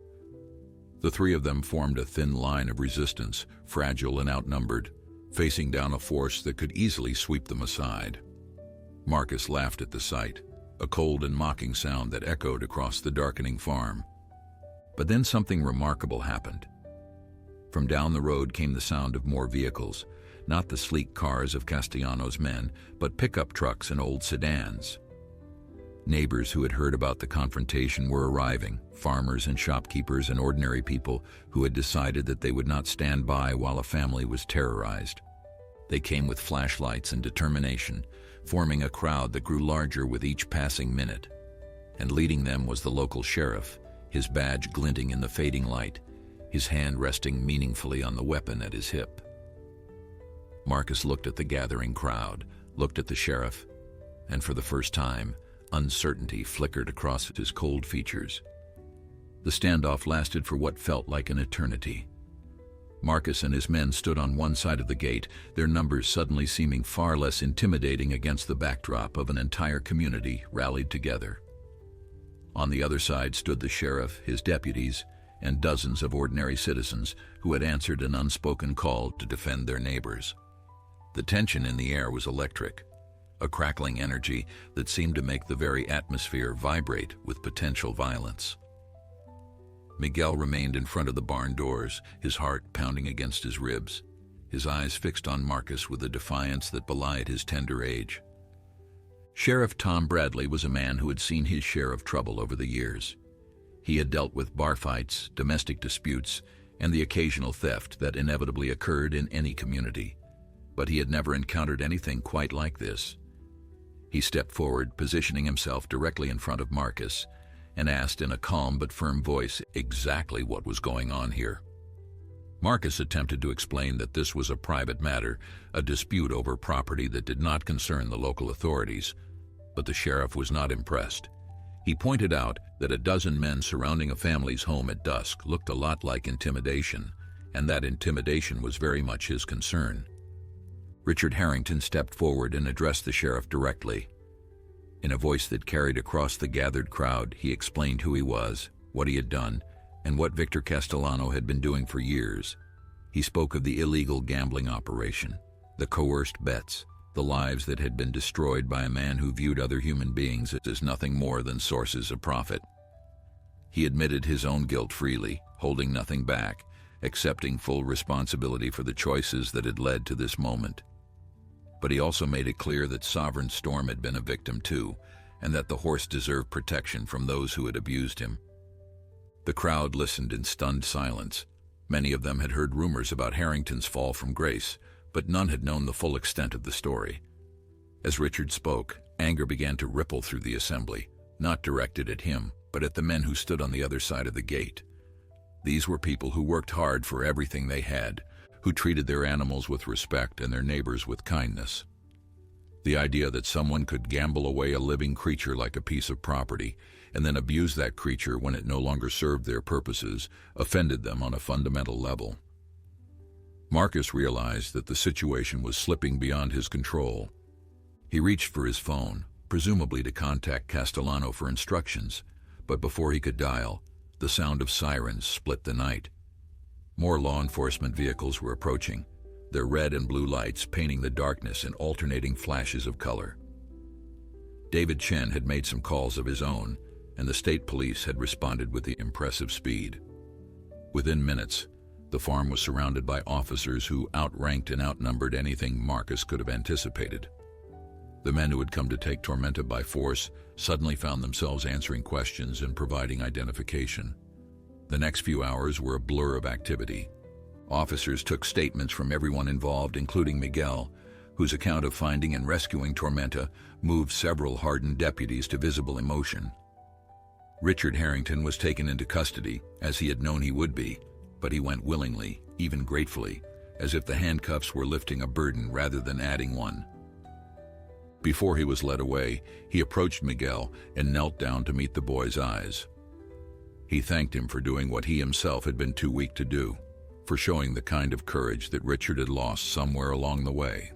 The 3 of them formed a thin line of resistance, fragile and outnumbered, facing down a force that could easily sweep them aside. Marcus laughed at the sight, a cold and mocking sound that echoed across the darkening farm. But then something remarkable happened. From down the road came the sound of more vehicles, not the sleek cars of Castellanos' men, but pickup trucks and old sedans. Neighbors who had heard about the confrontation were arriving, farmers and shopkeepers and ordinary people who had decided that they would not stand by while a family was terrorized. They came with flashlights and determination, forming a crowd that grew larger with each passing minute. And leading them was the local sheriff, his badge glinting in the fading light, his hand resting meaningfully on the weapon at his hip. Marcus looked at the gathering crowd, looked at the sheriff, and for the first time, uncertainty flickered across his cold features. The standoff lasted for what felt like an eternity. Marcus and his men stood on one side of the gate, their numbers suddenly seeming far less intimidating against the backdrop of an entire community rallied together. On the other side stood the sheriff, his deputies, and dozens of ordinary citizens who had answered an unspoken call to defend their neighbors. The tension in the air was electric, a crackling energy that seemed to make the very atmosphere vibrate with potential violence. Miguel remained in front of the barn doors, his heart pounding against his ribs, his eyes fixed on Marcus with a defiance that belied his tender age. Sheriff Tom Bradley was a man who had seen his share of trouble over the years. He had dealt with bar fights, domestic disputes, and the occasional theft that inevitably occurred in any community. But he had never encountered anything quite like this. He stepped forward, positioning himself directly in front of Marcus, and asked in a calm but firm voice exactly what was going on here. Marcus attempted to explain that this was a private matter, a dispute over property that did not concern the local authorities, but the sheriff was not impressed. He pointed out that a dozen men surrounding a family's home at dusk looked a lot like intimidation, and that intimidation was very much his concern. Richard Harrington stepped forward and addressed the sheriff directly. In a voice that carried across the gathered crowd, he explained who he was, what he had done, and what Victor Castellano had been doing for years. He spoke of the illegal gambling operation, the coerced bets, the lives that had been destroyed by a man who viewed other human beings as nothing more than sources of profit. He admitted his own guilt freely, holding nothing back, accepting full responsibility for the choices that had led to this moment. But he also made it clear that Sovereign Storm had been a victim too, and that the horse deserved protection from those who had abused him. The crowd listened in stunned silence. Many of them had heard rumors about Harrington's fall from grace, but none had known the full extent of the story. As Richard spoke, anger began to ripple through the assembly, not directed at him, but at the men who stood on the other side of the gate. These were people who worked hard for everything they had, who treated their animals with respect and their neighbors with kindness. The idea that someone could gamble away a living creature like a piece of property and then abuse that creature when it no longer served their purposes offended them on a fundamental level. Marcus realized that the situation was slipping beyond his control. He reached for his phone, presumably to contact Castellano for instructions, but before he could dial, the sound of sirens split the night. More law enforcement vehicles were approaching, their red and blue lights painting the darkness in alternating flashes of color. David Chen had made some calls of his own, and the state police had responded with impressive speed. Within minutes, the farm was surrounded by officers who outranked and outnumbered anything Marcus could have anticipated. The men who had come to take Tormenta by force suddenly found themselves answering questions and providing identification. The next few hours were a blur of activity. Officers took statements from everyone involved, including Miguel, whose account of finding and rescuing Tormenta moved several hardened deputies to visible emotion. Richard Harrington was taken into custody, as he had known he would be, but he went willingly, even gratefully, as if the handcuffs were lifting a burden rather than adding one. Before he was led away, he approached Miguel and knelt down to meet the boy's eyes. He thanked him for doing what he himself had been too weak to do, for showing the kind of courage that Richard had lost somewhere along the way.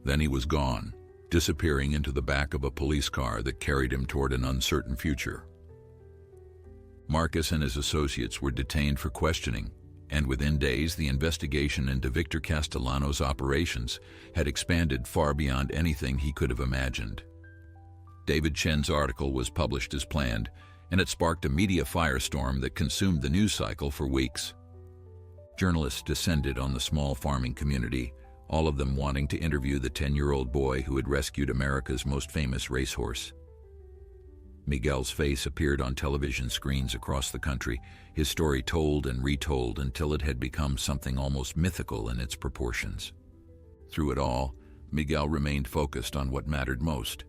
Then he was gone, disappearing into the back of a police car that carried him toward an uncertain future. Marcus and his associates were detained for questioning, and within days the investigation into Victor Castellano's operations had expanded far beyond anything he could have imagined. David Chen's article was published as planned, and it sparked a media firestorm that consumed the news cycle for weeks. Journalists descended on the small farming community, all of them wanting to interview the 10-year-old boy who had rescued America's most famous racehorse. Miguel's face appeared on television screens across the country, his story told and retold until it had become something almost mythical in its proportions. Through it all, Miguel remained focused on what mattered most.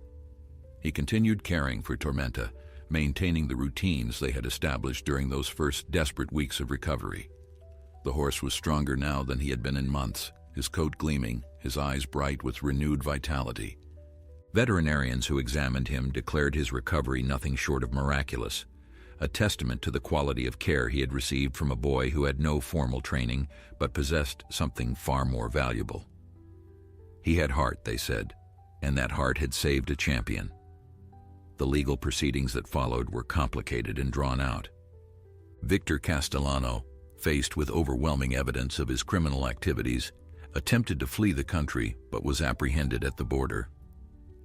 He continued caring for Tormenta, maintaining the routines they had established during those first desperate weeks of recovery. The horse was stronger now than he had been in months, his coat gleaming, his eyes bright with renewed vitality. Veterinarians who examined him declared his recovery nothing short of miraculous, a testament to the quality of care he had received from a boy who had no formal training but possessed something far more valuable. He had heart, they said, and that heart had saved a champion. The legal proceedings that followed were complicated and drawn out. Victor Castellano, faced with overwhelming evidence of his criminal activities, attempted to flee the country but was apprehended at the border.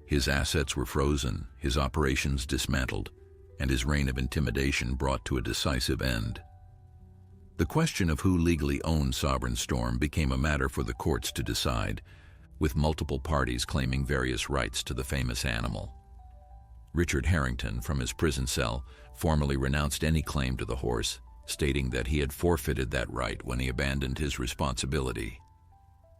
His assets were frozen, his operations dismantled, and his reign of intimidation brought to a decisive end. The question of who legally owned Sovereign Storm became a matter for the courts to decide, with multiple parties claiming various rights to the famous animal. Richard Harrington, from his prison cell, formally renounced any claim to the horse, stating that he had forfeited that right when he abandoned his responsibility.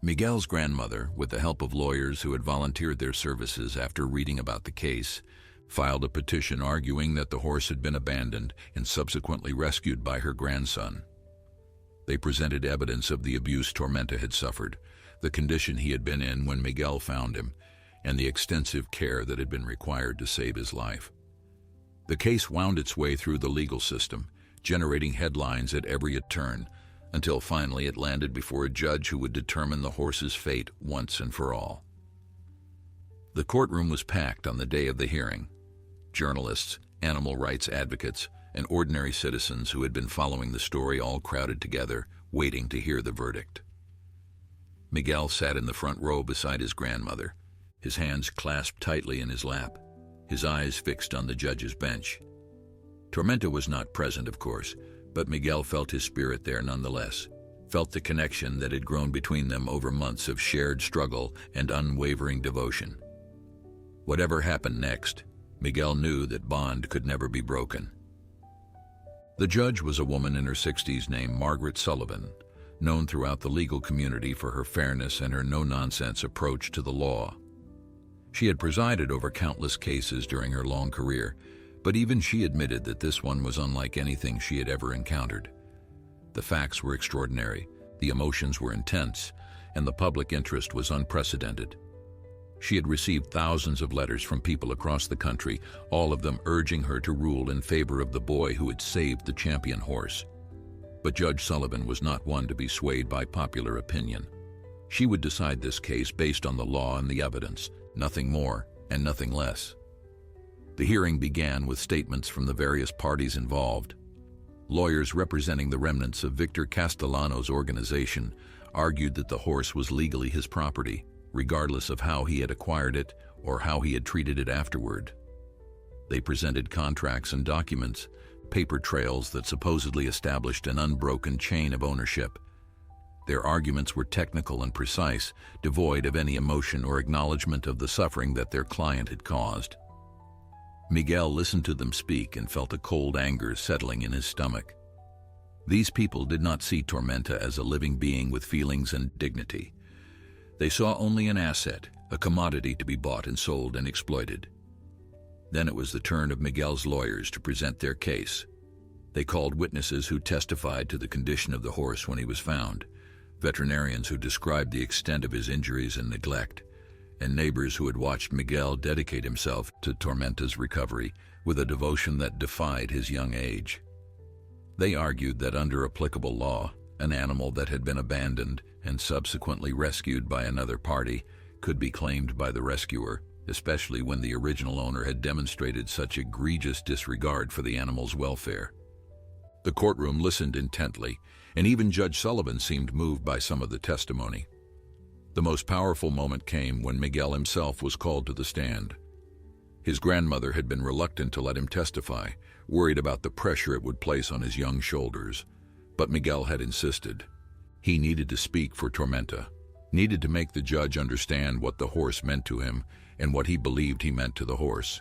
Miguel's grandmother, with the help of lawyers who had volunteered their services after reading about the case, filed a petition arguing that the horse had been abandoned and subsequently rescued by her grandson. They presented evidence of the abuse Tormenta had suffered, the condition he had been in when Miguel found him, and the extensive care that had been required to save his life. The case wound its way through the legal system, generating headlines at every turn, until finally it landed before a judge who would determine the horse's fate once and for all. The courtroom was packed on the day of the hearing. Journalists, animal rights advocates, and ordinary citizens who had been following the story all crowded together, waiting to hear the verdict. Miguel sat in the front row beside his grandmother, his hands clasped tightly in his lap, his eyes fixed on the judge's bench. Tormenta was not present, of course, but Miguel felt his spirit there nonetheless, felt the connection that had grown between them over months of shared struggle and unwavering devotion. Whatever happened next, Miguel knew that bond could never be broken. The judge was a woman in her 60s named Margaret Sullivan, known throughout the legal community for her fairness and her no-nonsense approach to the law. She had presided over countless cases during her long career, But even she admitted that this one was unlike anything she had ever encountered. The facts were extraordinary, the emotions were intense, and the public interest was unprecedented. She had received thousands of letters from people across the country, all of them urging her to rule in favor of the boy who had saved the champion horse. But Judge Sullivan was not one to be swayed by popular opinion. She would decide this case based on the law and the evidence, nothing more and nothing less. The hearing began with statements from the various parties involved. Lawyers representing the remnants of Victor Castellano's organization argued that the horse was legally his property, regardless of how he had acquired it or how he had treated it afterward. They presented contracts and documents, paper trails that supposedly established an unbroken chain of ownership. Their arguments were technical and precise, devoid of any emotion or acknowledgement of the suffering that their client had caused. Miguel listened to them speak and felt a cold anger settling in his stomach. These people did not see Tormenta as a living being with feelings and dignity. They saw only an asset, a commodity to be bought and sold and exploited. Then it was the turn of Miguel's lawyers to present their case. They called witnesses who testified to the condition of the horse when he was found, veterinarians who described the extent of his injuries and neglect, and neighbors who had watched Miguel dedicate himself to Tormenta's recovery with a devotion that defied his young age. They argued that under applicable law, an animal that had been abandoned and subsequently rescued by another party could be claimed by the rescuer, especially when the original owner had demonstrated such egregious disregard for the animal's welfare. The courtroom listened intently, and even Judge Sullivan seemed moved by some of the testimony. The most powerful moment came when Miguel himself was called to the stand. His grandmother had been reluctant to let him testify, worried about the pressure it would place on his young shoulders. But Miguel had insisted. He needed to speak for Tormenta, needed to make the judge understand what the horse meant to him and what he believed he meant to the horse.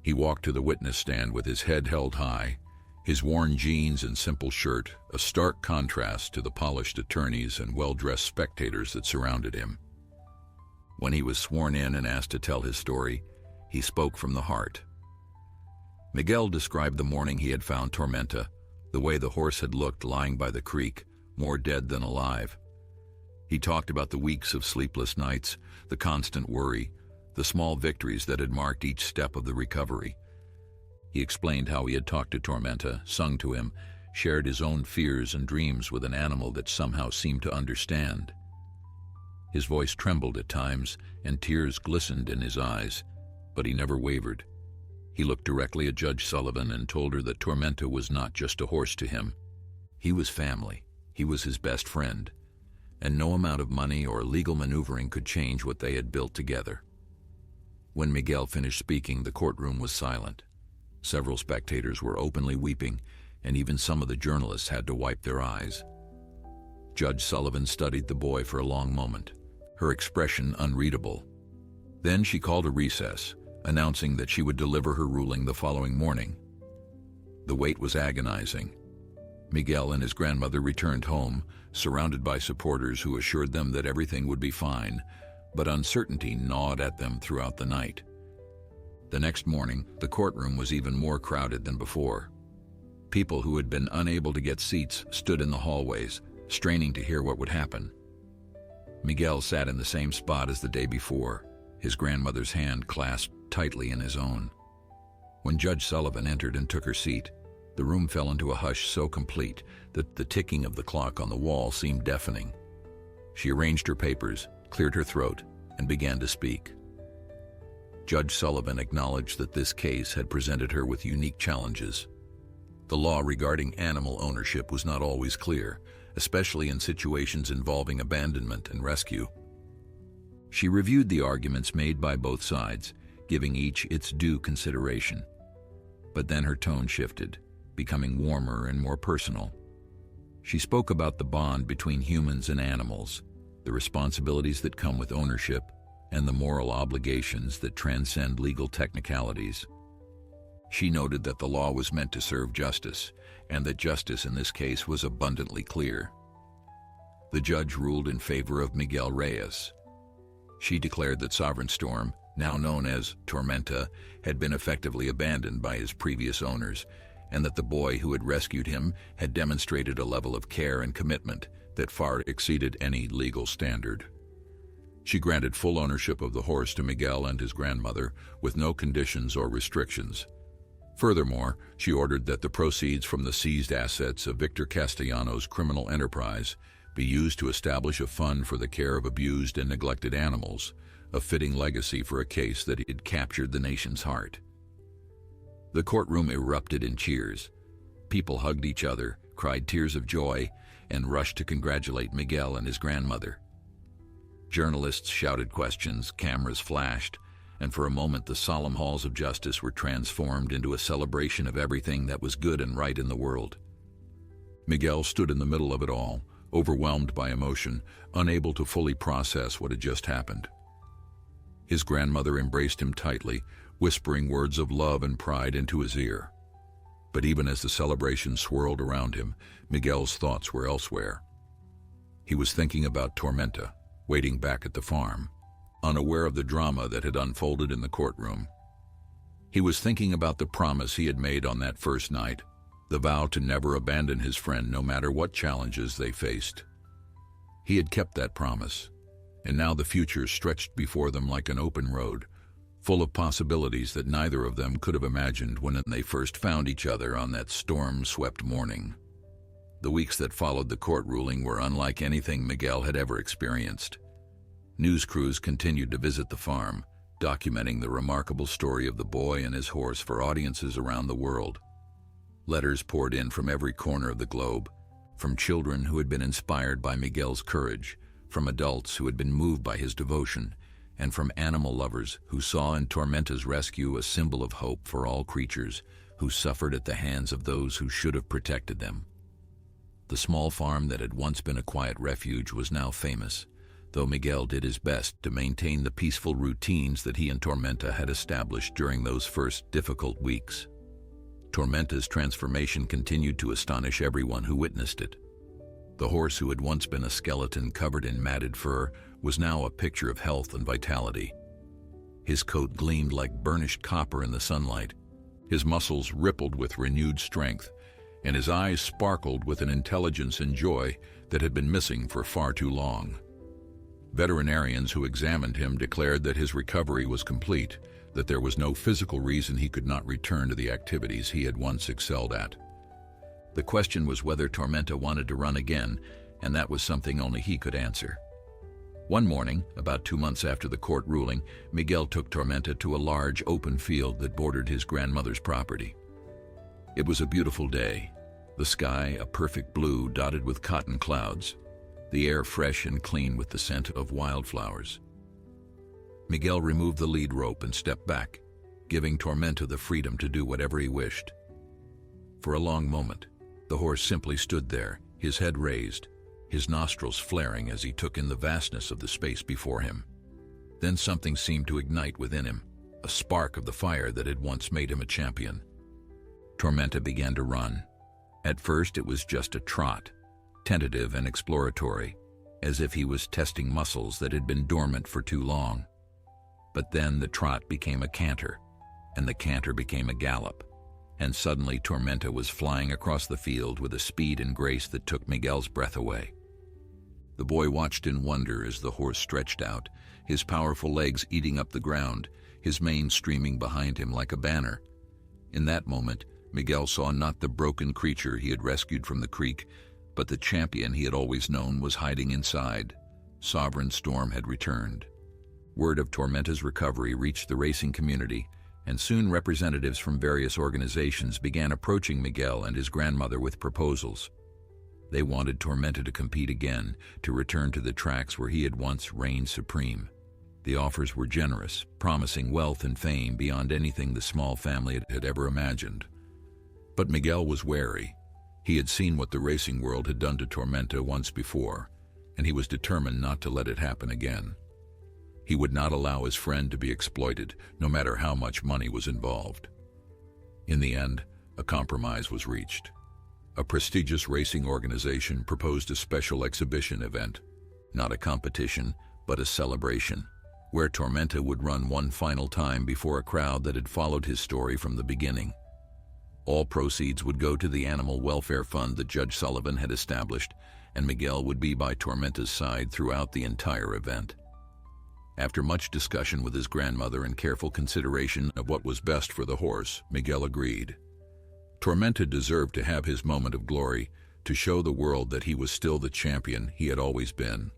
He walked to the witness stand with his head held high, his worn jeans and simple shirt a stark contrast to the polished attorneys and well-dressed spectators that surrounded him. When he was sworn in and asked to tell his story, he spoke from the heart. Miguel described the morning he had found Tormenta, the way the horse had looked lying by the creek, more dead than alive. He talked about the weeks of sleepless nights, the constant worry, the small victories that had marked each step of the recovery. He explained how he had talked to Tormenta, sung to him, shared his own fears and dreams with an animal that somehow seemed to understand. His voice trembled at times, and tears glistened in his eyes, but he never wavered. He looked directly at Judge Sullivan and told her that Tormenta was not just a horse to him. He was family. He was his best friend, and no amount of money or legal maneuvering could change what they had built together. When Miguel finished speaking, the courtroom was silent. Several spectators were openly weeping, and even some of the journalists had to wipe their eyes. Judge Sullivan studied the boy for a long moment, her expression unreadable. Then she called a recess, announcing that she would deliver her ruling the following morning. The wait was agonizing. Miguel and his grandmother returned home, surrounded by supporters who assured them that everything would be fine, but uncertainty gnawed at them throughout the night. The next morning, the courtroom was even more crowded than before. People who had been unable to get seats stood in the hallways, straining to hear what would happen. Miguel sat in the same spot as the day before, his grandmother's hand clasped tightly in his own. When Judge Sullivan entered and took her seat, the room fell into a hush so complete that the ticking of the clock on the wall seemed deafening. She arranged her papers, cleared her throat, and began to speak. Judge Sullivan acknowledged that this case had presented her with unique challenges. The law regarding animal ownership was not always clear, especially in situations involving abandonment and rescue. She reviewed the arguments made by both sides, giving each its due consideration. But then her tone shifted, becoming warmer and more personal. She spoke about the bond between humans and animals, the responsibilities that come with ownership, and the moral obligations that transcend legal technicalities. She noted that the law was meant to serve justice, and that justice in this case was abundantly clear. The judge ruled in favor of Miguel Reyes. She declared that Sovereign Storm, now known as Tormenta, had been effectively abandoned by his previous owners, and that the boy who had rescued him had demonstrated a level of care and commitment that far exceeded any legal standard. She granted full ownership of the horse to Miguel and his grandmother, with no conditions or restrictions. Furthermore, she ordered that the proceeds from the seized assets of Victor Castellanos' criminal enterprise be used to establish a fund for the care of abused and neglected animals, a fitting legacy for a case that had captured the nation's heart. The courtroom erupted in cheers. People hugged each other, cried tears of joy, and rushed to congratulate Miguel and his grandmother. Journalists shouted questions, cameras flashed, and for a moment the solemn halls of justice were transformed into a celebration of everything that was good and right in the world. Miguel stood in the middle of it all, overwhelmed by emotion, unable to fully process what had just happened. His grandmother embraced him tightly, whispering words of love and pride into his ear. But even as the celebration swirled around him, Miguel's thoughts were elsewhere. He was thinking about Tormenta, waiting back at the farm, unaware of the drama that had unfolded in the courtroom. He was thinking about the promise he had made on that first night, the vow to never abandon his friend no matter what challenges they faced. He had kept that promise, and now the future stretched before them like an open road, full of possibilities that neither of them could have imagined when they first found each other on that storm-swept morning. The weeks that followed the court ruling were unlike anything Miguel had ever experienced. News crews continued to visit the farm, documenting the remarkable story of the boy and his horse for audiences around the world. Letters poured in from every corner of the globe, from children who had been inspired by Miguel's courage, from adults who had been moved by his devotion, and from animal lovers who saw in Tormenta's rescue a symbol of hope for all creatures who suffered at the hands of those who should have protected them. The small farm that had once been a quiet refuge was now famous, though Miguel did his best to maintain the peaceful routines that he and Tormenta had established during those first difficult weeks. Tormenta's transformation continued to astonish everyone who witnessed it. The horse who had once been a skeleton covered in matted fur was now a picture of health and vitality. His coat gleamed like burnished copper in the sunlight, his muscles rippled with renewed strength, and his eyes sparkled with an intelligence and joy that had been missing for far too long. Veterinarians who examined him declared that his recovery was complete, that there was no physical reason he could not return to the activities he had once excelled at. The question was whether Tormenta wanted to run again, and that was something only he could answer. One morning, about 2 months after the court ruling, Miguel took Tormenta to a large open field that bordered his grandmother's property. It was a beautiful day, the sky a perfect blue dotted with cotton clouds, the air fresh and clean with the scent of wildflowers. Miguel removed the lead rope and stepped back, giving Tormenta the freedom to do whatever he wished. For a long moment, the horse simply stood there, his head raised, his nostrils flaring as he took in the vastness of the space before him. Then something seemed to ignite within him, a spark of the fire that had once made him a champion. Tormenta began to run. At first it was just a trot, tentative and exploratory, as if he was testing muscles that had been dormant for too long. But then the trot became a canter, and the canter became a gallop, and suddenly Tormenta was flying across the field with a speed and grace that took Miguel's breath away. The boy watched in wonder as the horse stretched out, his powerful legs eating up the ground, his mane streaming behind him like a banner. In that moment, Miguel saw not the broken creature he had rescued from the creek, but the champion he had always known was hiding inside. Sovereign Storm had returned. Word of Tormenta's recovery reached the racing community, and soon representatives from various organizations began approaching Miguel and his grandmother with proposals. They wanted Tormenta to compete again, to return to the tracks where he had once reigned supreme. The offers were generous, promising wealth and fame beyond anything the small family had ever imagined. But Miguel was wary. He had seen what the racing world had done to Tormenta once before, and he was determined not to let it happen again. He would not allow his friend to be exploited, no matter how much money was involved. In the end, a compromise was reached. A prestigious racing organization proposed a special exhibition event, not a competition, but a celebration. where Tormenta would run one final time before a crowd that had followed his story from the beginning. All proceeds would go to the animal welfare fund that Judge Sullivan had established, and Miguel would be by Tormenta's side throughout the entire event. After much discussion with his grandmother and careful consideration of what was best for the horse, Miguel agreed. Tormenta deserved to have his moment of glory, to show the world that he was still the champion he had always been.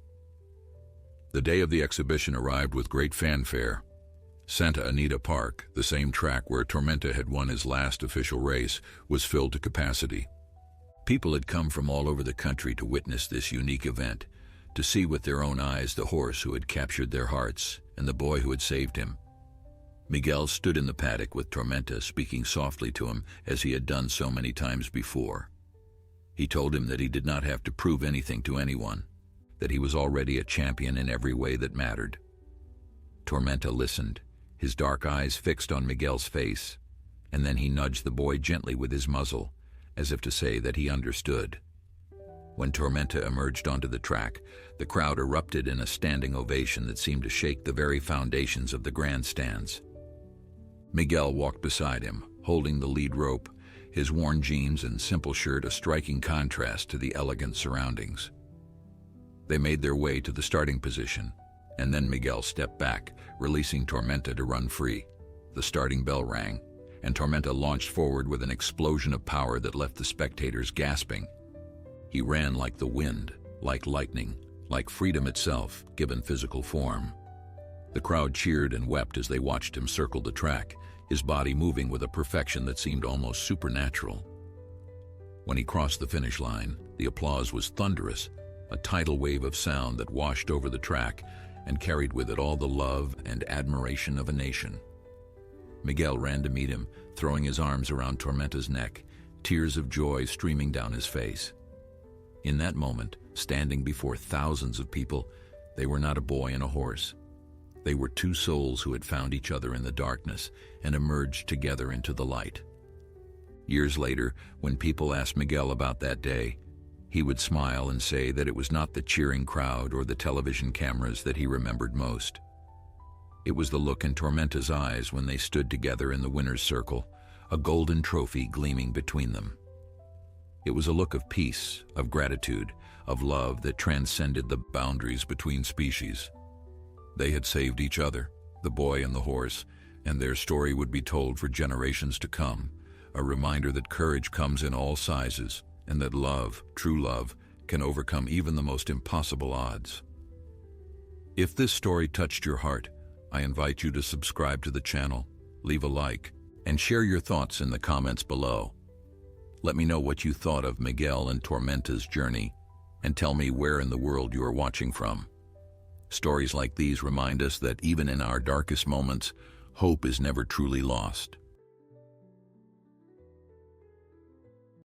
The day of the exhibition arrived with great fanfare. Santa Anita Park, the same track where Tormenta had won his last official race, was filled to capacity. People had come from all over the country to witness this unique event, to see with their own eyes the horse who had captured their hearts and the boy who had saved him. Miguel stood in the paddock with Tormenta, speaking softly to him as he had done so many times before. He told him that he did not have to prove anything to anyone, that he was already a champion in every way that mattered. Tormenta listened, his dark eyes fixed on Miguel's face, and then he nudged the boy gently with his muzzle, as if to say that he understood. When Tormenta emerged onto the track, the crowd erupted in a standing ovation that seemed to shake the very foundations of the grandstands. Miguel walked beside him, holding the lead rope, his worn jeans and simple shirt a striking contrast to the elegant surroundings. They made their way to the starting position, and then Miguel stepped back, releasing Tormenta to run free. The starting bell rang, and Tormenta launched forward with an explosion of power that left the spectators gasping. He ran like the wind, like lightning, like freedom itself, given physical form. The crowd cheered and wept as they watched him circle the track, his body moving with a perfection that seemed almost supernatural. When he crossed the finish line, the applause was thunderous, a tidal wave of sound that washed over the track and carried with it all the love and admiration of a nation. Miguel ran to meet him, throwing his arms around Tormenta's neck, tears of joy streaming down his face. In that moment, standing before thousands of people, they were not a boy and a horse. They were two souls who had found each other in the darkness and emerged together into the light. Years later, when people asked Miguel about that day, he would smile and say that it was not the cheering crowd or the television cameras that he remembered most. It was the look in Tormenta's eyes when they stood together in the winner's circle, a golden trophy gleaming between them. It was a look of peace, of gratitude, of love that transcended the boundaries between species. They had saved each other, the boy and the horse, and their story would be told for generations to come, a reminder that courage comes in all sizes, and that love, true love, can overcome even the most impossible odds. If this story touched your heart, I invite you to subscribe to the channel, leave a like, and share your thoughts in the comments below. Let me know what you thought of Miguel and Tormenta's journey, and tell me where in the world you are watching from. Stories like these remind us that even in our darkest moments, hope is never truly lost.